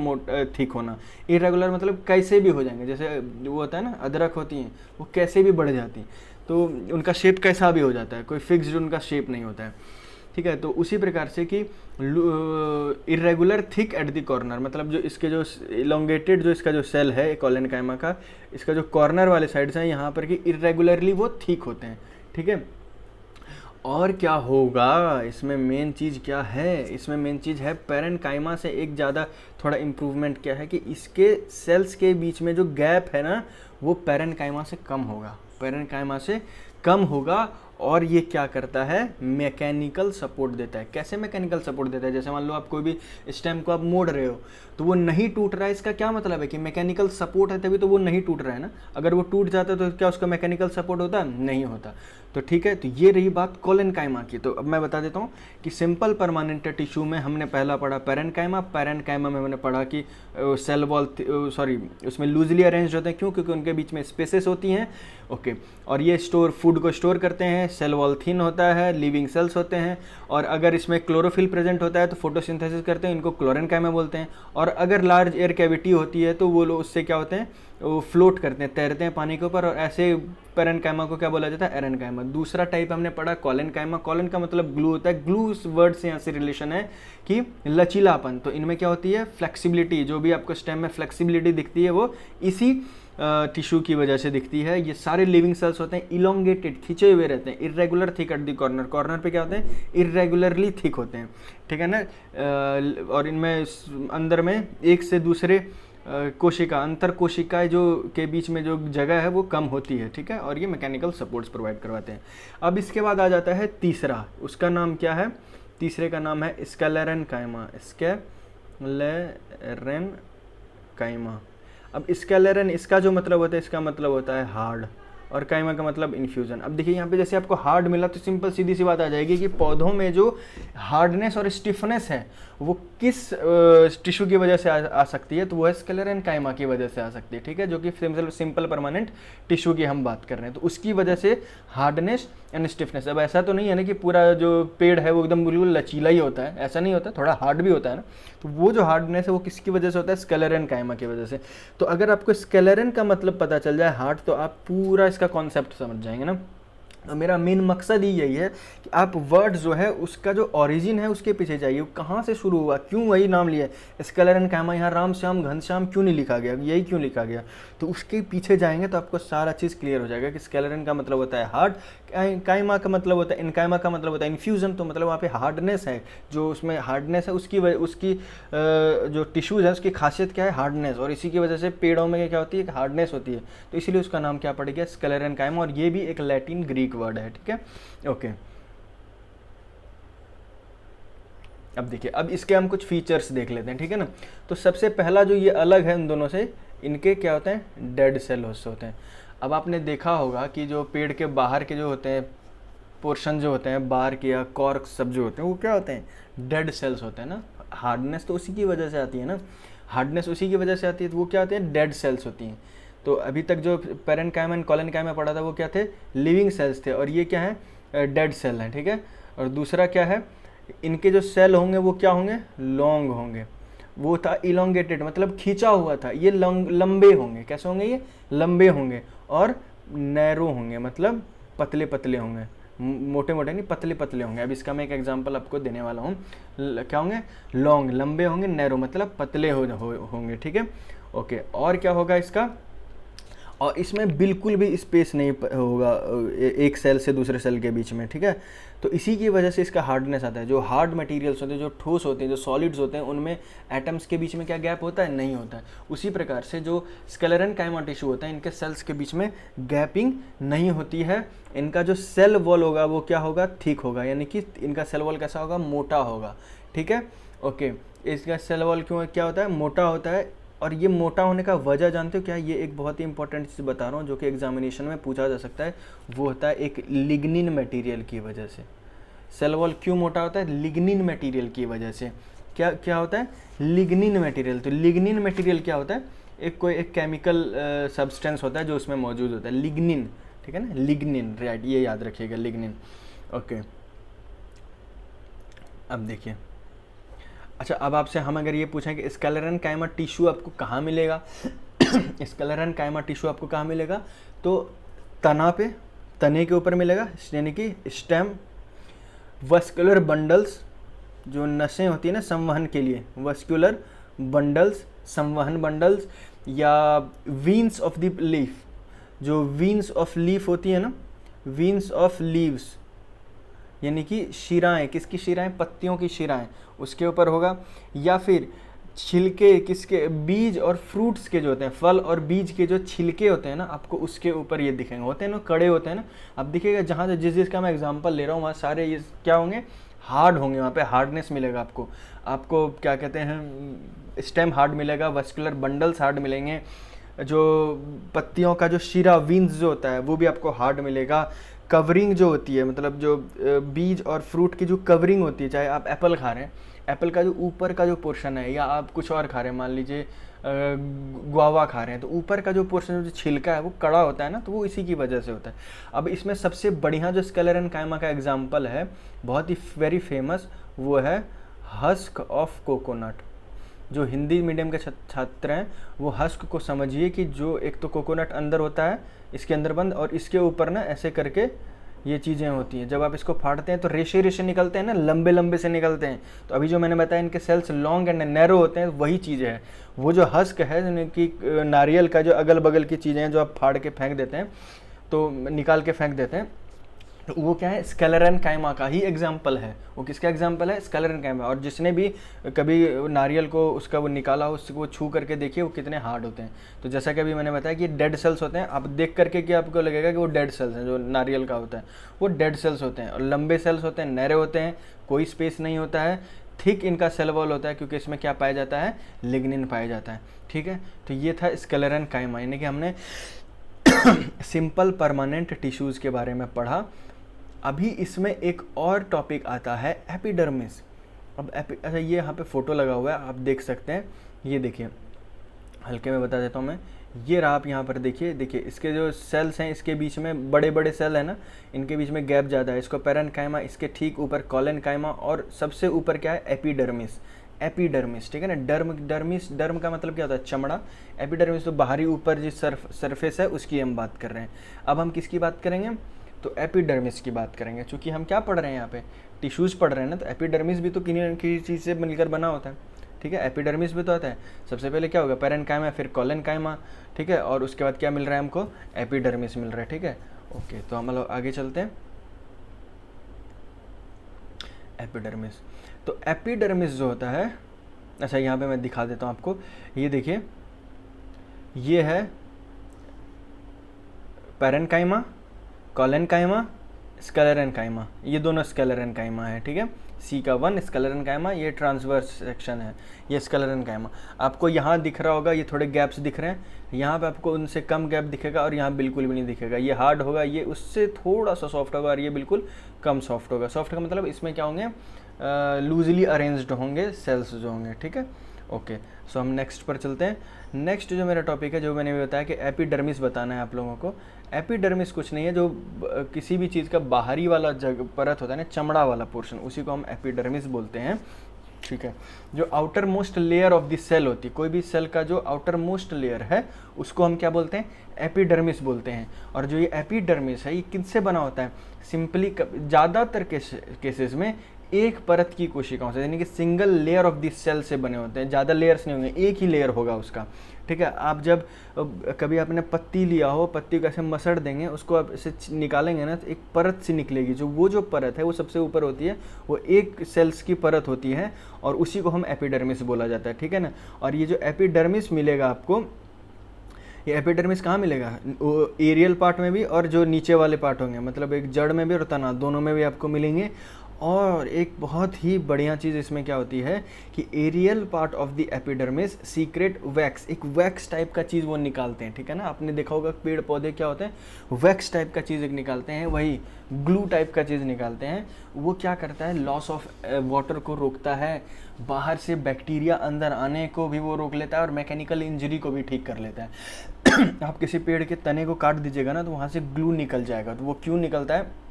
Speaker 1: थिक होना। इरेगुलर मतलब कैसे भी हो जाएंगे, जैसे वो होता है ना अदरक होती हैं, वो कैसे भी बढ़ जाती हैं, तो उनका शेप कैसा भी हो जाता है, कोई फिक्स्ड उनका शेप नहीं होता है। ठीक है, तो उसी प्रकार से कि irregular thick at the corner, मतलब जो इसके जो इलोंगेटेड जो इसका जो सेल है कोलेनकाइमा का, इसका जो कॉर्नर वाले साइड्स हैं यहाँ पर कि इरेगुलरली वो थिक होते हैं। ठीक है, और क्या होगा इसमें, मेन चीज़ क्या है, इसमें मेन चीज़ है पैरेन्काइमा से एक ज़्यादा थोड़ा इम्प्रूवमेंट क्या है कि इसके सेल्स के बीच में जो गैप है ना, वो पैरेन्काइमा से कम होगा, पैरेन्काइमा से कम होगा। और ये क्या करता है, मैकेनिकल सपोर्ट देता है। कैसे मैकेनिकल सपोर्ट देता है, जैसे मान लो आप कोई भी स्टेम को आप मोड़ रहे हो तो वो नहीं टूट रहा है, इसका क्या मतलब है कि मैकेनिकल सपोर्ट है तभी तो वो नहीं टूट रहा है ना। अगर वो टूट जाता है तो क्या उसका मैकेनिकल सपोर्ट होता, नहीं होता। तो ठीक है, तो ये रही बात कोलेनकाइमा की। तो अब मैं बता देता हूँ कि सिंपल परमानेंट टिश्यू में हमने पहला पढ़ा पैरेन्काइमा, पैरेन्काइमा में हमने पढ़ा कि सेल वॉल, सॉरी उसमें लूजली अरेंज होते हैं, क्यों, क्योंकि उनके बीच में स्पेसेस होती हैं। ओके, और ये स्टोर फूड को स्टोर करते हैं, सेल वॉल थिन होता है, लिविंग सेल्स होते हैं, और अगर इसमें क्लोरोफिल प्रेजेंट होता है तो फोटोसिंथेसिस करते हैं, इनको क्लोरेनकाइमा बोलते हैं। और अगर लार्ज एयर कैविटी होती है तो वो लोग उससे क्या होते हैं, वो फ्लोट करते हैं, तैरते हैं पानी के ऊपर, और ऐसे पैरेन्काइमा को क्या बोला जाता है, एरेन्काइमा। दूसरा टाइप हमने पढ़ा कोलेनकाइमा, कोलेन का मतलब ग्लू होता है, ग्लू उस वर्ड से यहाँ से रिलेशन है कि लचीलापन। तो इनमें क्या होती है, फ्लेक्सिबिलिटी, जो भी आपको स्टेम में फ्लेक्सिबिलिटी दिखती है वो इसी टिश्यू की वजह से दिखती है। ये सारे लिविंग सेल्स होते हैं इलोंगेटेड, खींचे हुए रहते हैं, irregular thick at the corner, corner पे क्या होते हैं, इरेगुलरली थिक होते हैं। ठीक है ना, और इनमें अंदर में एक से दूसरे कोशिका, अंतर कोशिकाएं जो के बीच में जो जगह है वो कम होती है। ठीक है, और ये मैकेनिकल सपोर्ट्स प्रोवाइड करवाते हैं। अब इसके बाद आ जाता है तीसरा, उसका नाम क्या है, तीसरे का नाम है स्क्लेरेनकाइमा, स्क्लेरेनकाइमा। अब स्क्लेरन, इसका जो मतलब होता है, इसका मतलब होता है हार्ड, और काइमा का मतलब इन्फ्यूजन। अब देखिए यहाँ पे जैसे आपको हार्ड मिला तो सिंपल सीधी सी बात आ जाएगी कि पौधों में जो हार्डनेस और स्टिफनेस है वो किस टिश्यू की वजह से आ सकती है, तो वो है स्क्लेरेनकाइमा की वजह से आ सकती है। ठीक है, जो कि सिंपल परमानेंट टिश्यू की हम बात कर रहे हैं, तो उसकी वजह से हार्डनेस एंड स्टिफनेस। अब ऐसा तो नहीं है ना कि पूरा जो पेड़ है वो एकदम बिल्कुल लचीला ही होता है, ऐसा नहीं होता, थोड़ा हार्ड भी होता है ना। तो वो जो हार्डनेस है वो किसकी वजह से होता है, स्क्लेरेनकाइमा की वजह से। तो अगर आपको स्क्लेरन का मतलब पता चल जाए हार्ड, तो आप पूरा इसका कॉन्सेप्ट समझ जाएंगे ना। तो मेरा मेन मकसद ही यही है कि आप वर्ड जो है उसका जो ओरिजिन है उसके पीछे जाइए, कहाँ से शुरू हुआ, क्यों वही नाम लिया स्क्लेरेनकाइमा, यहाँ राम श्याम घनश्याम क्यों नहीं लिखा गया, यही क्यों लिखा गया, तो उसके पीछे जाएंगे तो आपको सारा चीज़ क्लियर हो जाएगा कि स्क्लेरन का मतलब होता है हार्ड, काइमा का मतलब होता है, इनकाइमा का मतलब होता है इन्फ्यूजन, तो मतलब वहाँ पे हार्डनेस है, जो उसमें हार्डनेस है उसकी जो टिश्यूज़ है उसकी खासियत क्या है, हार्डनेस, और इसी की वजह से पेड़ों में क्या होती है, हार्डनेस होती है, तो इसीलिए उसका नाम क्या पड़ गया, स्क्लेरेनकाइमा, और ये भी एक लैटिन ग्रीक वर्ड है। ठीक है, ओके। अब देखिए, अब इसके हम कुछ फीचर्स देख लेते हैं। ठीक है ना, तो सबसे पहला जो ये अलग है इन दोनों से, इनके क्या होते हैं, डेड सेल होते हैं। अब आपने देखा होगा कि जो पेड़ के बाहर के जो होते हैं पोर्शन जो होते हैं, बाहर के या कॉर्क सब जो होते हैं, वो क्या होते हैं, डेड सेल्स होते हैं ना। हार्डनेस तो उसी की वजह से आती है ना, हार्डनेस उसी की वजह से आती है, तो वो क्या होते हैं, डेड सेल्स होती हैं। तो अभी तक जो पैरेन्काइमा एंड कोलेनकाइमा पढ़ा था वो क्या थे, लिविंग सेल्स थे, और ये क्या है, डेड सेल है। ठीक है, और दूसरा क्या है, इनके जो सेल होंगे वो क्या होंगे, लॉन्ग होंगे, वो था इलोंगेटेड, मतलब खींचा हुआ था। ये लंबे होंगे, कैसे होंगे, ये लंबे होंगे। और नैरो होंगे, मतलब पतले पतले होंगे, मोटे मोटे नहीं, पतले पतले होंगे। अब इसका मैं एक एग्जांपल आपको देने वाला हूँ। क्या होंगे, लॉन्ग, लंबे होंगे, नैरो मतलब पतले होंगे, ठीक है। ओके, और क्या होगा इसका, और इसमें बिल्कुल भी स्पेस नहीं होगा एक सेल से दूसरे सेल के बीच में, ठीक है। तो इसी की वजह से इसका हार्डनेस आता है। जो हार्ड मटेरियल्स होते हैं, जो ठोस होते हैं, जो सॉलिड्स होते हैं, उनमें एटम्स के बीच में क्या गैप होता है, नहीं होता है। उसी प्रकार से जो स्क्लेरेंकाइमा टिश्यू होता है, इनके सेल्स के बीच में गैपिंग नहीं होती है। इनका जो सेल वॉल होगा वो क्या होगा, थिक होगा, यानी कि इनका सेल वॉल कैसा होगा, मोटा होगा, ठीक है। ओके, इसका सेल वॉल क्यों क्या होता है, मोटा होता है। और ये मोटा होने का वजह जानते हो क्या, ये एक बहुत ही इंपॉर्टेंट चीज़ बता रहा हूँ जो कि एग्जामिनेशन में पूछा जा सकता है। वो होता है एक लिग्निन मटेरियल की वजह से। सेल वॉल क्यों मोटा होता है, लिग्निन मटेरियल की वजह से। क्या क्या होता है, लिग्निन मटेरियल। तो लिग्निन मटेरियल क्या होता है, एक केमिकल सब्सटेंस होता है जो उसमें मौजूद होता है, लिग्निन, ठीक है ना, लिग्निन, राइट, ये याद रखिएगा, लिग्निन। ओके, अब देखिए, अच्छा, अब आपसे हम अगर ये पूछें कि स्क्लेरेंकाइमा टिश्यू आपको कहाँ मिलेगा स्क्लेरेंकाइमा टिश्यू आपको कहाँ मिलेगा, तो तना पे, तने के ऊपर मिलेगा, यानी कि स्टेम, वस्कुलर बंडल्स, जो नसें होती है ना संवहन के लिए, वस्कुलर बंडल्स, संवहन बंडल्स, या वीन्स ऑफ द लीफ, जो वीन्स ऑफ लीफ होती है ना, वीन्स ऑफ लीव्स, यानी कि शिराएं, किसकी शिराएं, पत्तियों की शिराएं, उसके ऊपर होगा। या फिर छिलके, किसके, बीज और फ्रूट्स के जो होते हैं, फल और बीज के जो छिलके होते हैं ना, आपको उसके ऊपर ये दिखेंगे, होते हैं ना, कड़े होते हैं ना। अब दिखेगा जहाँ से जिस जिसका मैं एग्जांपल ले रहा हूँ वहाँ सारे ये क्या होंगे, हार्ड होंगे, वहाँ पे हार्डनेस मिलेगा आपको। आपको क्या कहते हैं, स्टेम हार्ड मिलेगा, वस्कुलर बंडल्स हार्ड मिलेंगे, जो पत्तियों का जो शिरा, वीन्स जो होता है वो भी आपको हार्ड मिलेगा। कवरिंग जो होती है, मतलब जो बीज और फ्रूट की जो कवरिंग होती है, चाहे आप एप्पल खा रहे हैं, एप्पल का जो ऊपर का जो पोर्शन है, या आप कुछ और खा रहे हैं, मान लीजिए गुआवा खा रहे हैं, तो ऊपर का जो पोर्शन, जो छिलका है वो कड़ा होता है ना, तो वो इसी की वजह से होता है। अब इसमें सबसे बढ़िया जो स्क्लेरेंकाइमा का एग्जाम्पल है, बहुत ही वेरी फेमस, वो है हस्क ऑफ कोकोनट। जो हिंदी मीडियम के छात्र हैं वो हस्क को समझिए कि जो एक तो कोकोनट अंदर होता है इसके अंदर बंद, और इसके ऊपर ना ऐसे करके ये चीज़ें होती हैं। जब आप इसको फाड़ते हैं तो रेशे रेशे निकलते हैं ना, लंबे लंबे से निकलते हैं। तो अभी जो मैंने बताया इनके सेल्स लॉन्ग एंड नैरो होते हैं, वही चीज़ है। वो जो हस्क है, यानी कि नारियल का जो अगल बगल की चीज़ें हैं जो आप फाड़ के फेंक देते हैं, तो निकाल के फेंक देते हैं, तो वो क्या है, स्क्लेरेंकाइमा का ही एग्जाम्पल है। वो किसका एग्जाम्पल है, स्क्लेरेंकाइमा। और जिसने भी कभी नारियल को उसका वो निकाला, उसको छू करके देखिए वो कितने हार्ड होते हैं। तो जैसा कि अभी मैंने बताया कि डेड सेल्स होते हैं, आप देख करके कि आपको लगेगा कि वो डेड सेल्स हैं, जो नारियल का होता है वो डेड सेल्स होते हैं। और लंबे सेल्स होते हैं, नहरे होते हैं, कोई स्पेस नहीं होता है, थिक इनका सेल वॉल होता है, क्योंकि इसमें क्या पाया जाता है, लिग्निन पाया जाता है, ठीक है। तो ये था स्क्लेरेंकाइमा, यानी कि हमने सिंपल परमानेंट टिश्यूज़ के बारे में पढ़ा। अभी इसमें एक और टॉपिक आता है, एपिडर्मिस। अब अच्छा, ये यहाँ पे फोटो लगा हुआ है, आप देख सकते हैं, ये देखिए, हल्के में बता देता हूँ मैं, ये रहा, आप यहाँ पर देखिए, देखिए इसके जो सेल्स हैं, इसके बीच में बड़े बड़े सेल है ना, इनके बीच में गैप ज़्यादा है। इसको पेरेन्काइमा, इसके ठीक ऊपर कॉलेनकाइमा, और सबसे ऊपर क्या है, एपिडर्मिस। एपिडर्मिस, ठीक है ना, डर्मिस, डर्म का मतलब क्या होता है, चमड़ा। एपिडर्मिस तो बाहरी ऊपर जिस सरफेस है उसकी हम बात कर रहे हैं। अब हम किसकी बात करेंगे, तो एपिडर्मिस की बात करेंगे। चूँकि हम क्या पढ़ रहे हैं यहाँ पे, टिश्यूज़ पढ़ रहे हैं ना, तो एपिडर्मिस भी तो किसी चीज़ से मिलकर बना होता है, ठीक है। एपिडर्मिस भी तो आता है, सबसे पहले क्या होगा, पेरेन्काइमा, फिर कॉलेनकाइमा, ठीक है, और उसके बाद क्या मिल रहा है हमको, एपिडर्मिस मिल रहा है, ठीक है। ओके, तो हम लोग आगे चलते हैं। एपिडर्मिस, तो एपिडर्मिस जो होता है, अच्छा यहाँ पे मैं दिखा देता हूँ आपको, ये देखिए, ये है पेरेन्काइमा, कॉलेनकाइमा, स्क्लेरेंकाइमा, ये दोनों स्क्लेरेंकाइमा है, ठीक है। सी का 1 स्क्लेरेंकाइमा, ये ट्रांसवर्स सेक्शन है, ये स्क्लेरेंकाइमा। आपको यहाँ दिख रहा होगा, ये थोड़े गैप्स दिख रहे हैं, यहाँ पे आपको उनसे कम गैप दिखेगा, और यहाँ बिल्कुल भी नहीं दिखेगा। ये हार्ड होगा, ये उससे थोड़ा सा सॉफ्ट होगा, और ये बिल्कुल कम सॉफ्ट होगा। सॉफ्ट का मतलब इसमें क्या होंगे, लूजली अरेंज्ड होंगे सेल्स जो होंगे, ठीक है। ओके, सो हम नेक्स्ट पर चलते हैं। नेक्स्ट जो मेरा टॉपिक है, जो मैंने भी बताया कि एपिडर्मिस बताना है आप लोगों को। एपिडर्मिस कुछ नहीं है, जो किसी भी चीज़ का बाहरी वाला परत होता है ना, चमड़ा वाला पोर्शन, उसी को हम एपिडर्मिस बोलते हैं। ठीक है। जो outermost layer of the cell होती है, कोई भी सेल का जो आउटर मोस्ट लेयर है उसको हम क्या बोलते हैं, एपिडर्मिस बोलते हैं। और जो ये एपिडर्मिस है ये किससे बना होता है, सिंपली ज़्यादातर केसेस में एक परत की कोशिकाओं से, यानी कि single layer of this cell से बने होते हैं, ज़्यादा लेयर्स नहीं होंगे, एक ही लेयर होगा उसका। ठीक है। आप जब कभी आपने पत्ती लिया हो, पत्ती को ऐसे मसड़ देंगे, उसको आप ऐसे निकालेंगे ना तो एक परत सी निकलेगी, जो परत है वो सबसे ऊपर होती है, वो एक सेल्स की परत होती है और उसी को हम एपिडर्मिस बोला जाता है। ठीक है ना। और ये जो एपिडर्मिस मिलेगा आपको, ये एपिडर्मिस कहाँ मिलेगा, वो एरियल पार्ट में भी और जो नीचे वाले पार्ट होंगे, मतलब एक जड़ में भी और तना, दोनों में भी आपको मिलेंगे। और एक बहुत ही बढ़िया चीज़ इसमें क्या होती है कि aerial part of the epidermis secrete wax, एक वैक्स टाइप का चीज़ वो निकालते हैं। ठीक है ना। आपने देखा होगा पेड़ पौधे क्या होते हैं, वैक्स टाइप का चीज़ एक निकालते हैं, वही ग्लू टाइप का चीज़ निकालते हैं। वो क्या करता है, लॉस ऑफ वाटर को रोकता है, बाहर से बैक्टीरिया अंदर आने को भी वो रोक लेता है और मैकेनिकल इंजरी को भी ठीक कर लेता है। आप किसी पेड़ के तने को काट दीजिएगा ना तो वहाँ से ग्लू निकल जाएगा। तो वो क्यों निकलता है,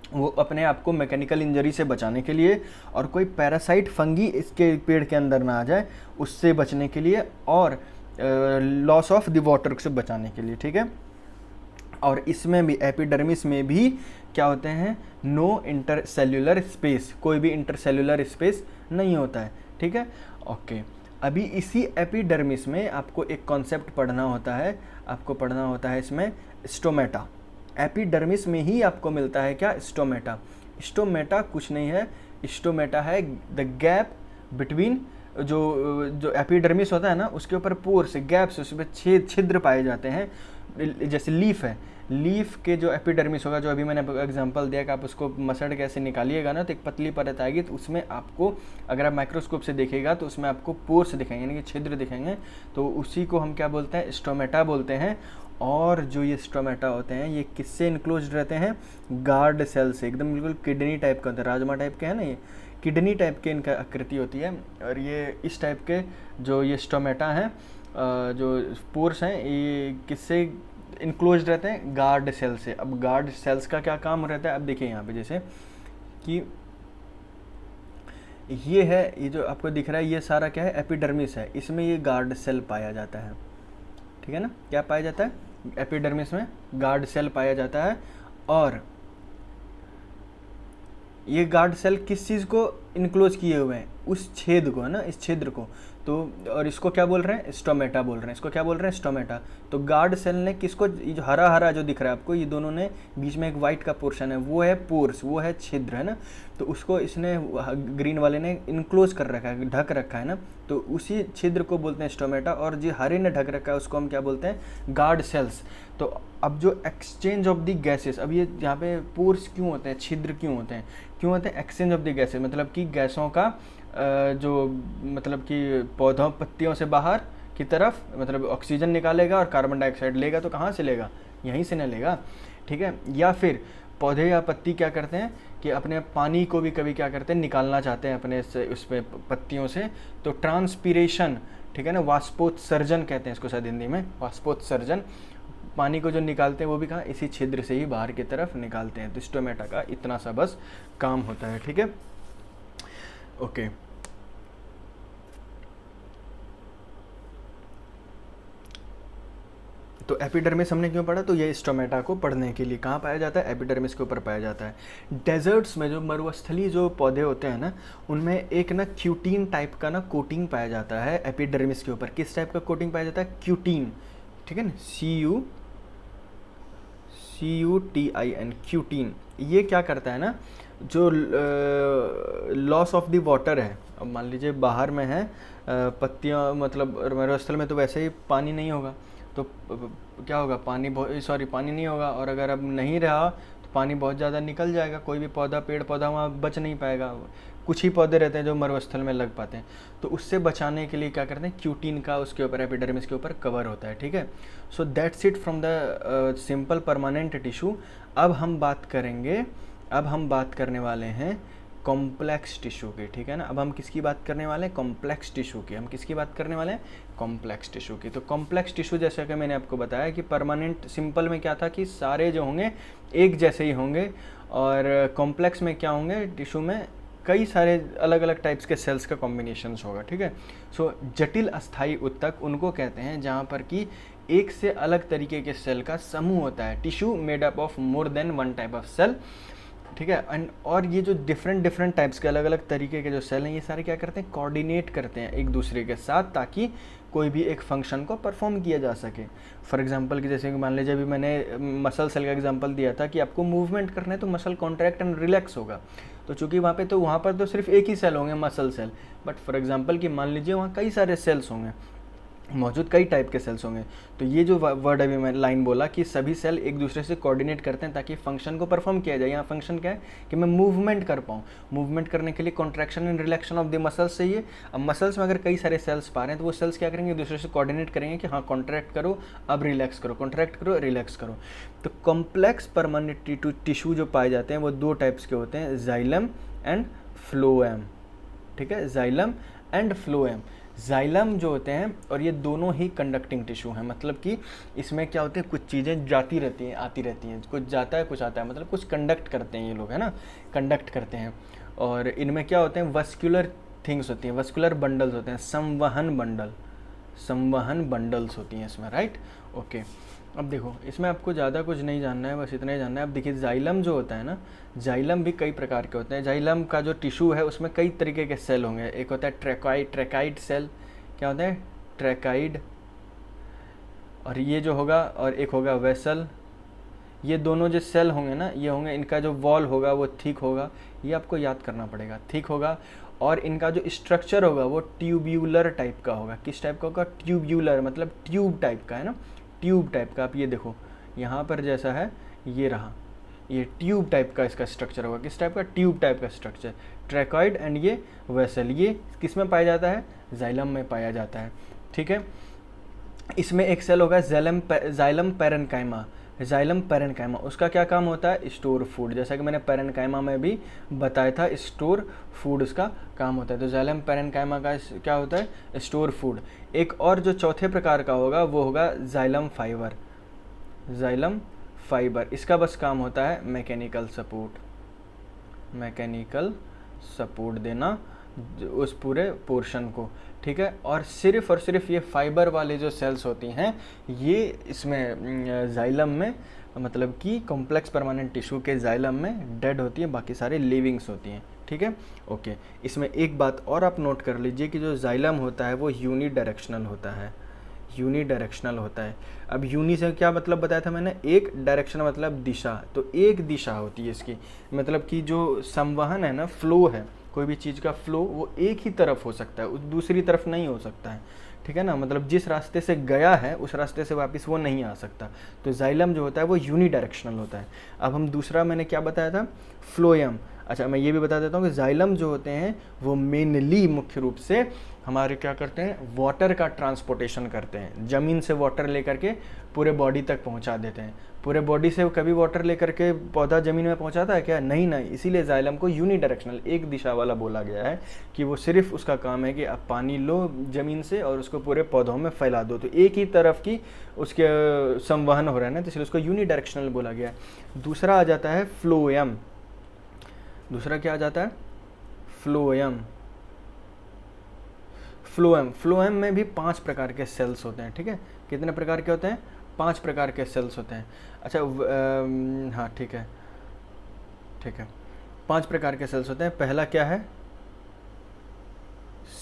Speaker 1: वो अपने आप को मैकेनिकल इंजरी से बचाने के लिए, और कोई पैरासाइट फंगी इसके पेड़ के अंदर ना आ जाए उससे बचने के लिए, और लॉस ऑफ द वाटर से बचाने के लिए। ठीक है। और इसमें भी एपिडर्मिस में भी क्या होते हैं, नो इंटरसेल्युलर स्पेस, कोई भी इंटरसेल्युलर स्पेस नहीं होता है। ठीक है। ओके। अभी इसी एपिडर्मिस में आपको एक कॉन्सेप्ट पढ़ना होता है, आपको पढ़ना होता है इसमें स्टोमेटा। एपिडर्मिस में ही आपको मिलता है क्या, स्टोमेटा। स्टोमेटा कुछ नहीं है, स्टोमेटा है द गैप बिटवीन, जो एपिडर्मिस होता है ना उसके ऊपर पोर्स, गैप्स, उसमें छिद्र पाए जाते हैं। जैसे लीफ है, लीफ के जो एपिडर्मिस होगा, जो अभी मैंने एग्जांपल दिया कि आप उसको मसड़ के ऐसे निकालिएगा ना तो एक पतली परत आएगी, तो उसमें आपको अगर आप माइक्रोस्कोप से देखिएगा तो उसमें आपको पोर्स दिखेंगे, यानी कि छिद्र दिखेंगे। तो उसी को हम क्या बोलते हैं, स्टोमेटा बोलते हैं। और जो ये स्टोमेटा होते हैं ये किससे इनक्लोज्ड रहते हैं, गार्ड सेल से, एकदम बिल्कुल किडनी टाइप का होता है, राजमा टाइप के है ना, ये किडनी टाइप के इनका आकृति होती है। और ये इस टाइप के जो ये स्टोमेटा हैं, जो पोर्स हैं, ये किससे इनक्लोज्ड रहते हैं, गार्ड सेल से। अब गार्ड सेल्स का क्या काम रहता है, अब देखिए यहाँ पे जैसे कि ये है, ये जो आपको दिख रहा है ये सारा क्या है, एपिडर्मिस है, इसमें ये गार्ड सेल पाया जाता है। ठीक है ना। क्या पाया जाता है, एपिडर्मिस में गार्ड सेल पाया जाता है। और ये गार्ड सेल किस चीज़ को इनक्लोज किए हुए हैं, उस छेद को, है ना, इस छिद्र को। तो और इसको क्या बोल रहे हैं, स्टोमेटा बोल रहे हैं, इसको क्या बोल रहे हैं, स्टोमेटा। तो गार्ड सेल ने किसको, ये जो हरा हरा जो दिख रहा है आपको, ये दोनों ने बीच में एक वाइट का पोर्शन है, वो है पोर्स, वो है छिद्र, है ना। तो उसको इसने ग्रीन वाले ने इनक्लोज कर रखा है, ढक रखा है ना, तो उसी छिद्र को बोलते हैं स्टोमेटा। और जो हरे ने ढक रखा है उसको हम क्या बोलते हैं, गार्ड सेल्स। तो अब जो एक्सचेंज ऑफ द गैसेस, अब ये यहाँ पे पोर्स क्यों होते हैं, छिद्र क्यों होते हैं, क्यों होते हैं, एक्सचेंज ऑफ द गैसेस, मतलब कि गैसों का जो मतलब कि पौधों पत्तियों से बाहर की तरफ, मतलब ऑक्सीजन निकालेगा और कार्बन डाइऑक्साइड लेगा, तो कहाँ से लेगा, यहीं से न लेगा। ठीक है। या फिर पौधे या पत्ती क्या करते हैं कि अपने पानी को भी कभी क्या करते हैं, निकालना चाहते हैं अपने से उसमें पत्तियों से, तो ट्रांसपीरेशन, ठीक है ना, वाष्पोत्सर्जन कहते हैं इसको शायद हिंदी में, वाष्पोत्सर्जन, पानी को जो निकालते हैं वो भी कहाँ, इसी छिद्र से ही बाहर की तरफ निकालते हैं। तो स्टोमेटा का इतना सा बस काम होता है। ठीक है। ओके। तो एपिडर्मिस हमने क्यों पढ़ा, तो ये स्टोमेटा को पढ़ने के लिए कहाँ पाया जाता है, एपिडर्मिस के ऊपर पाया जाता है। डेजर्ट्स में जो मरुस्थलीय जो पौधे होते हैं ना, उनमें एक ना क्यूटीन टाइप का ना कोटिंग पाया जाता है एपिडर्मिस के ऊपर। किस टाइप का कोटिंग पाया जाता है, क्यूटीन। ठीक है ना, CUTIN, क्यूटीन। ये क्या करता है ना, जो लॉस ऑफ द वाटर है, अब मान लीजिए बाहर में है पत्तियाँ, मतलब मरुस्थल में तो वैसे ही पानी नहीं होगा, तो क्या होगा, पानी नहीं होगा, और अगर अब नहीं रहा तो पानी बहुत ज़्यादा निकल जाएगा, कोई भी पौधा, पेड़ पौधा वहाँ बच नहीं पाएगा। कुछ ही पौधे रहते हैं जो मरुस्थल में लग पाते हैं, तो उससे बचाने के लिए क्या करते हैं, क्यूटीन का उसके ऊपर, एपिडर्मिस के ऊपर कवर होता है। ठीक है। So that's it from the simple permanent tissue. अब हम बात करने वाले हैं कॉम्प्लेक्स टिश्यू की। ठीक है ना। अब हम किसकी बात करने वाले हैं, कॉम्प्लेक्स टिश्यू की। हम किसकी बात करने वाले हैं, कॉम्प्लेक्स टिश्यू की। तो कॉम्प्लेक्स टिश्यू जैसे कि मैंने आपको बताया कि परमानेंट सिंपल में क्या था कि सारे जो होंगे एक जैसे ही होंगे, और कॉम्प्लेक्स में क्या होंगे, टिश्यू में कई सारे अलग अलग टाइप्स के सेल्स का कॉम्बिनेशंस होगा, ठीक है। सो जटिल अस्थायी ऊतक उनको कहते हैं जहाँ पर कि एक से अलग तरीके के सेल का समूह होता है, tissue made up of more than one type of cell, ठीक है। एंड और ये जो डिफरेंट टाइप्स के अलग अलग तरीके के जो सेल हैं, ये सारे क्या करते हैं, कोऑर्डिनेट करते हैं एक दूसरे के साथ, ताकि कोई भी एक फंक्शन को परफॉर्म किया जा सके। फॉर एग्जांपल कि जैसे कि मान लीजिए अभी मैंने मसल सेल का एग्जांपल दिया था कि आपको मूवमेंट करना है तो मसल कॉन्ट्रैक्ट एंड रिलैक्स होगा, तो चूंकि वहाँ पर तो सिर्फ एक ही सेल होंगे, muscle cell, but for example कि मान लीजिए वहाँ कई सारे सेल्स होंगे मौजूद, कई टाइप के सेल्स होंगे, तो ये जो वर्ड अभी मैं लाइन बोला कि सभी सेल एक दूसरे से कोऑर्डिनेट करते हैं ताकि फंक्शन को परफॉर्म किया जाए। यहाँ फंक्शन क्या है कि मैं मूवमेंट कर पाऊँ, मूवमेंट करने के लिए contraction and रिलैक्शन of the muscles चाहिए। अब मसल्स में अगर कई सारे सेल्स पा रहे हैं तो वो सेल्स क्या करेंगे, एक दूसरे से कोऑर्डिनेट करेंगे कि हाँ कॉन्ट्रैक्ट करो, अब रिलैक्स करो, कॉन्ट्रैक्ट करो, रिलैक्स करो। तो कॉम्प्लेक्स परमानेंट टिश्यू जो पाए जाते हैं वो दो टाइप्स के होते हैं, जाइलम एंड फ्लोएम, ठीक है, जाइलम एंड फ्लोएम। जाइलम जो होते हैं और ये दोनों ही कंडक्टिंग टिश्यू हैं, मतलब कि इसमें क्या होते हैं, कुछ चीज़ें जाती रहती हैं, आती रहती हैं, कुछ जाता है कुछ आता है, मतलब कुछ कंडक्ट करते हैं ये लोग, है ना, कंडक्ट करते हैं। और इनमें क्या होते हैं, वस्कुलर थिंग्स होती हैं, वस्कुलर बंडल्स होते हैं, संवहन बंडल्स होती हैं इसमें, राइट, ओके। अब देखो इसमें आपको ज़्यादा कुछ नहीं जानना है, बस इतना ही जानना है। अब देखिए जाइलम जो होता है ना, जाइलम भी कई प्रकार के होते हैं। जाइलम का जो टिश्यू है उसमें कई तरीके के सेल होंगे। एक होता है ट्रैकाइड सेल, क्या होता है, ट्रैकाइड, और ये जो होगा, और एक होगा वेसल। ये दोनों जो सेल होंगे ना, ये होंगे, इनका जो वॉल होगा वो थिक होगा, ये आपको याद करना पड़ेगा, थिक होगा। और इनका जो स्ट्रक्चर होगा वो ट्यूब्यूलर टाइप का होगा। किस टाइप का होगा, ट्यूब्यूलर, मतलब ट्यूब टाइप का, है ना, ट्यूब टाइप का। आप ये देखो यहाँ पर जैसा है, ये रहा, ये ट्यूब टाइप का इसका स्ट्रक्चर होगा। किस टाइप का, ट्यूब टाइप का स्ट्रक्चर, ट्रैकॉइड एंड ये वेसल। ये किस में पाया जाता है, जाइलम में पाया जाता है, ठीक है। इसमें एक सेल होगा जाइलम पैरेन्काइमा। जाइलम पैरेन्काइमा उसका क्या काम होता है, स्टोर फूड, जैसा कि मैंने पैरेन्काइमा में भी बताया था, स्टोर फूड उसका काम होता है। तो जाइलम पैरेन्काइमा का क्या होता है, स्टोर फूड। एक और जो चौथे प्रकार का होगा वो होगा जाइलम फाइबर। जाइलम फाइबर इसका बस काम होता है मैकेनिकल सपोर्ट देना उस पूरे पोर्शन को, ठीक है। और सिर्फ ये फाइबर वाले जो सेल्स होती हैं ये इसमें जाइलम में, मतलब कि कॉम्प्लेक्स परमानेंट टिश्यू के जाइलम में डेड होती है, बाकी सारे लिविंग्स होती हैं, ठीक है, ओके। इसमें एक बात और आप नोट कर लीजिए कि जो जाइलम होता है वो यूनिडायरेक्शनल होता है, यूनिडायरेक्शनल होता है। अब यूनि से क्या मतलब बताया था मैंने, एक डायरेक्शन मतलब दिशा, तो एक दिशा होती है इसकी, मतलब कि जो संवहन है ना, फ्लो है, कोई भी चीज़ का फ्लो वो एक ही तरफ हो सकता है, दूसरी तरफ नहीं हो सकता है, ठीक है ना, मतलब जिस रास्ते से गया है उस रास्ते से वापस वो नहीं आ सकता। तो जाइलम जो होता है वो यूनिडायरेक्शनल होता है। अब हम दूसरा मैंने क्या बताया था, फ्लोएम। अच्छा मैं ये भी बता देता हूँ कि जाइलम जो होते हैं वो मेनली मुख्य रूप से हमारे क्या करते हैं, वाटर का ट्रांसपोर्टेशन करते हैं, ज़मीन से वाटर लेकर के पूरे बॉडी तक पहुंचा देते हैं। पूरे बॉडी से कभी वाटर लेकर के पौधा ज़मीन में पहुंचाता है क्या, नहीं, इसीलिए जाइलम को यूनिडायरेक्शनल, एक दिशा वाला बोला गया है, कि वो सिर्फ उसका काम है कि आप पानी लो ज़मीन से और उसको पूरे पौधों में फैला दो, तो एक ही तरफ की उसके संवहन हो रहा है ना, तो इसलिए उसको यूनिडायरेक्शनल बोला गया है। दूसरा आ जाता है फ्लोएम। दूसरा क्या आ जाता है, फ्लोएम। फ्लोएम में भी 5 प्रकार के सेल्स होते हैं, ठीक है। कितने प्रकार के होते हैं, 5 प्रकार के सेल्स होते हैं। अच्छा हाँ ठीक है, 5 प्रकार के सेल्स होते हैं। पहला क्या है,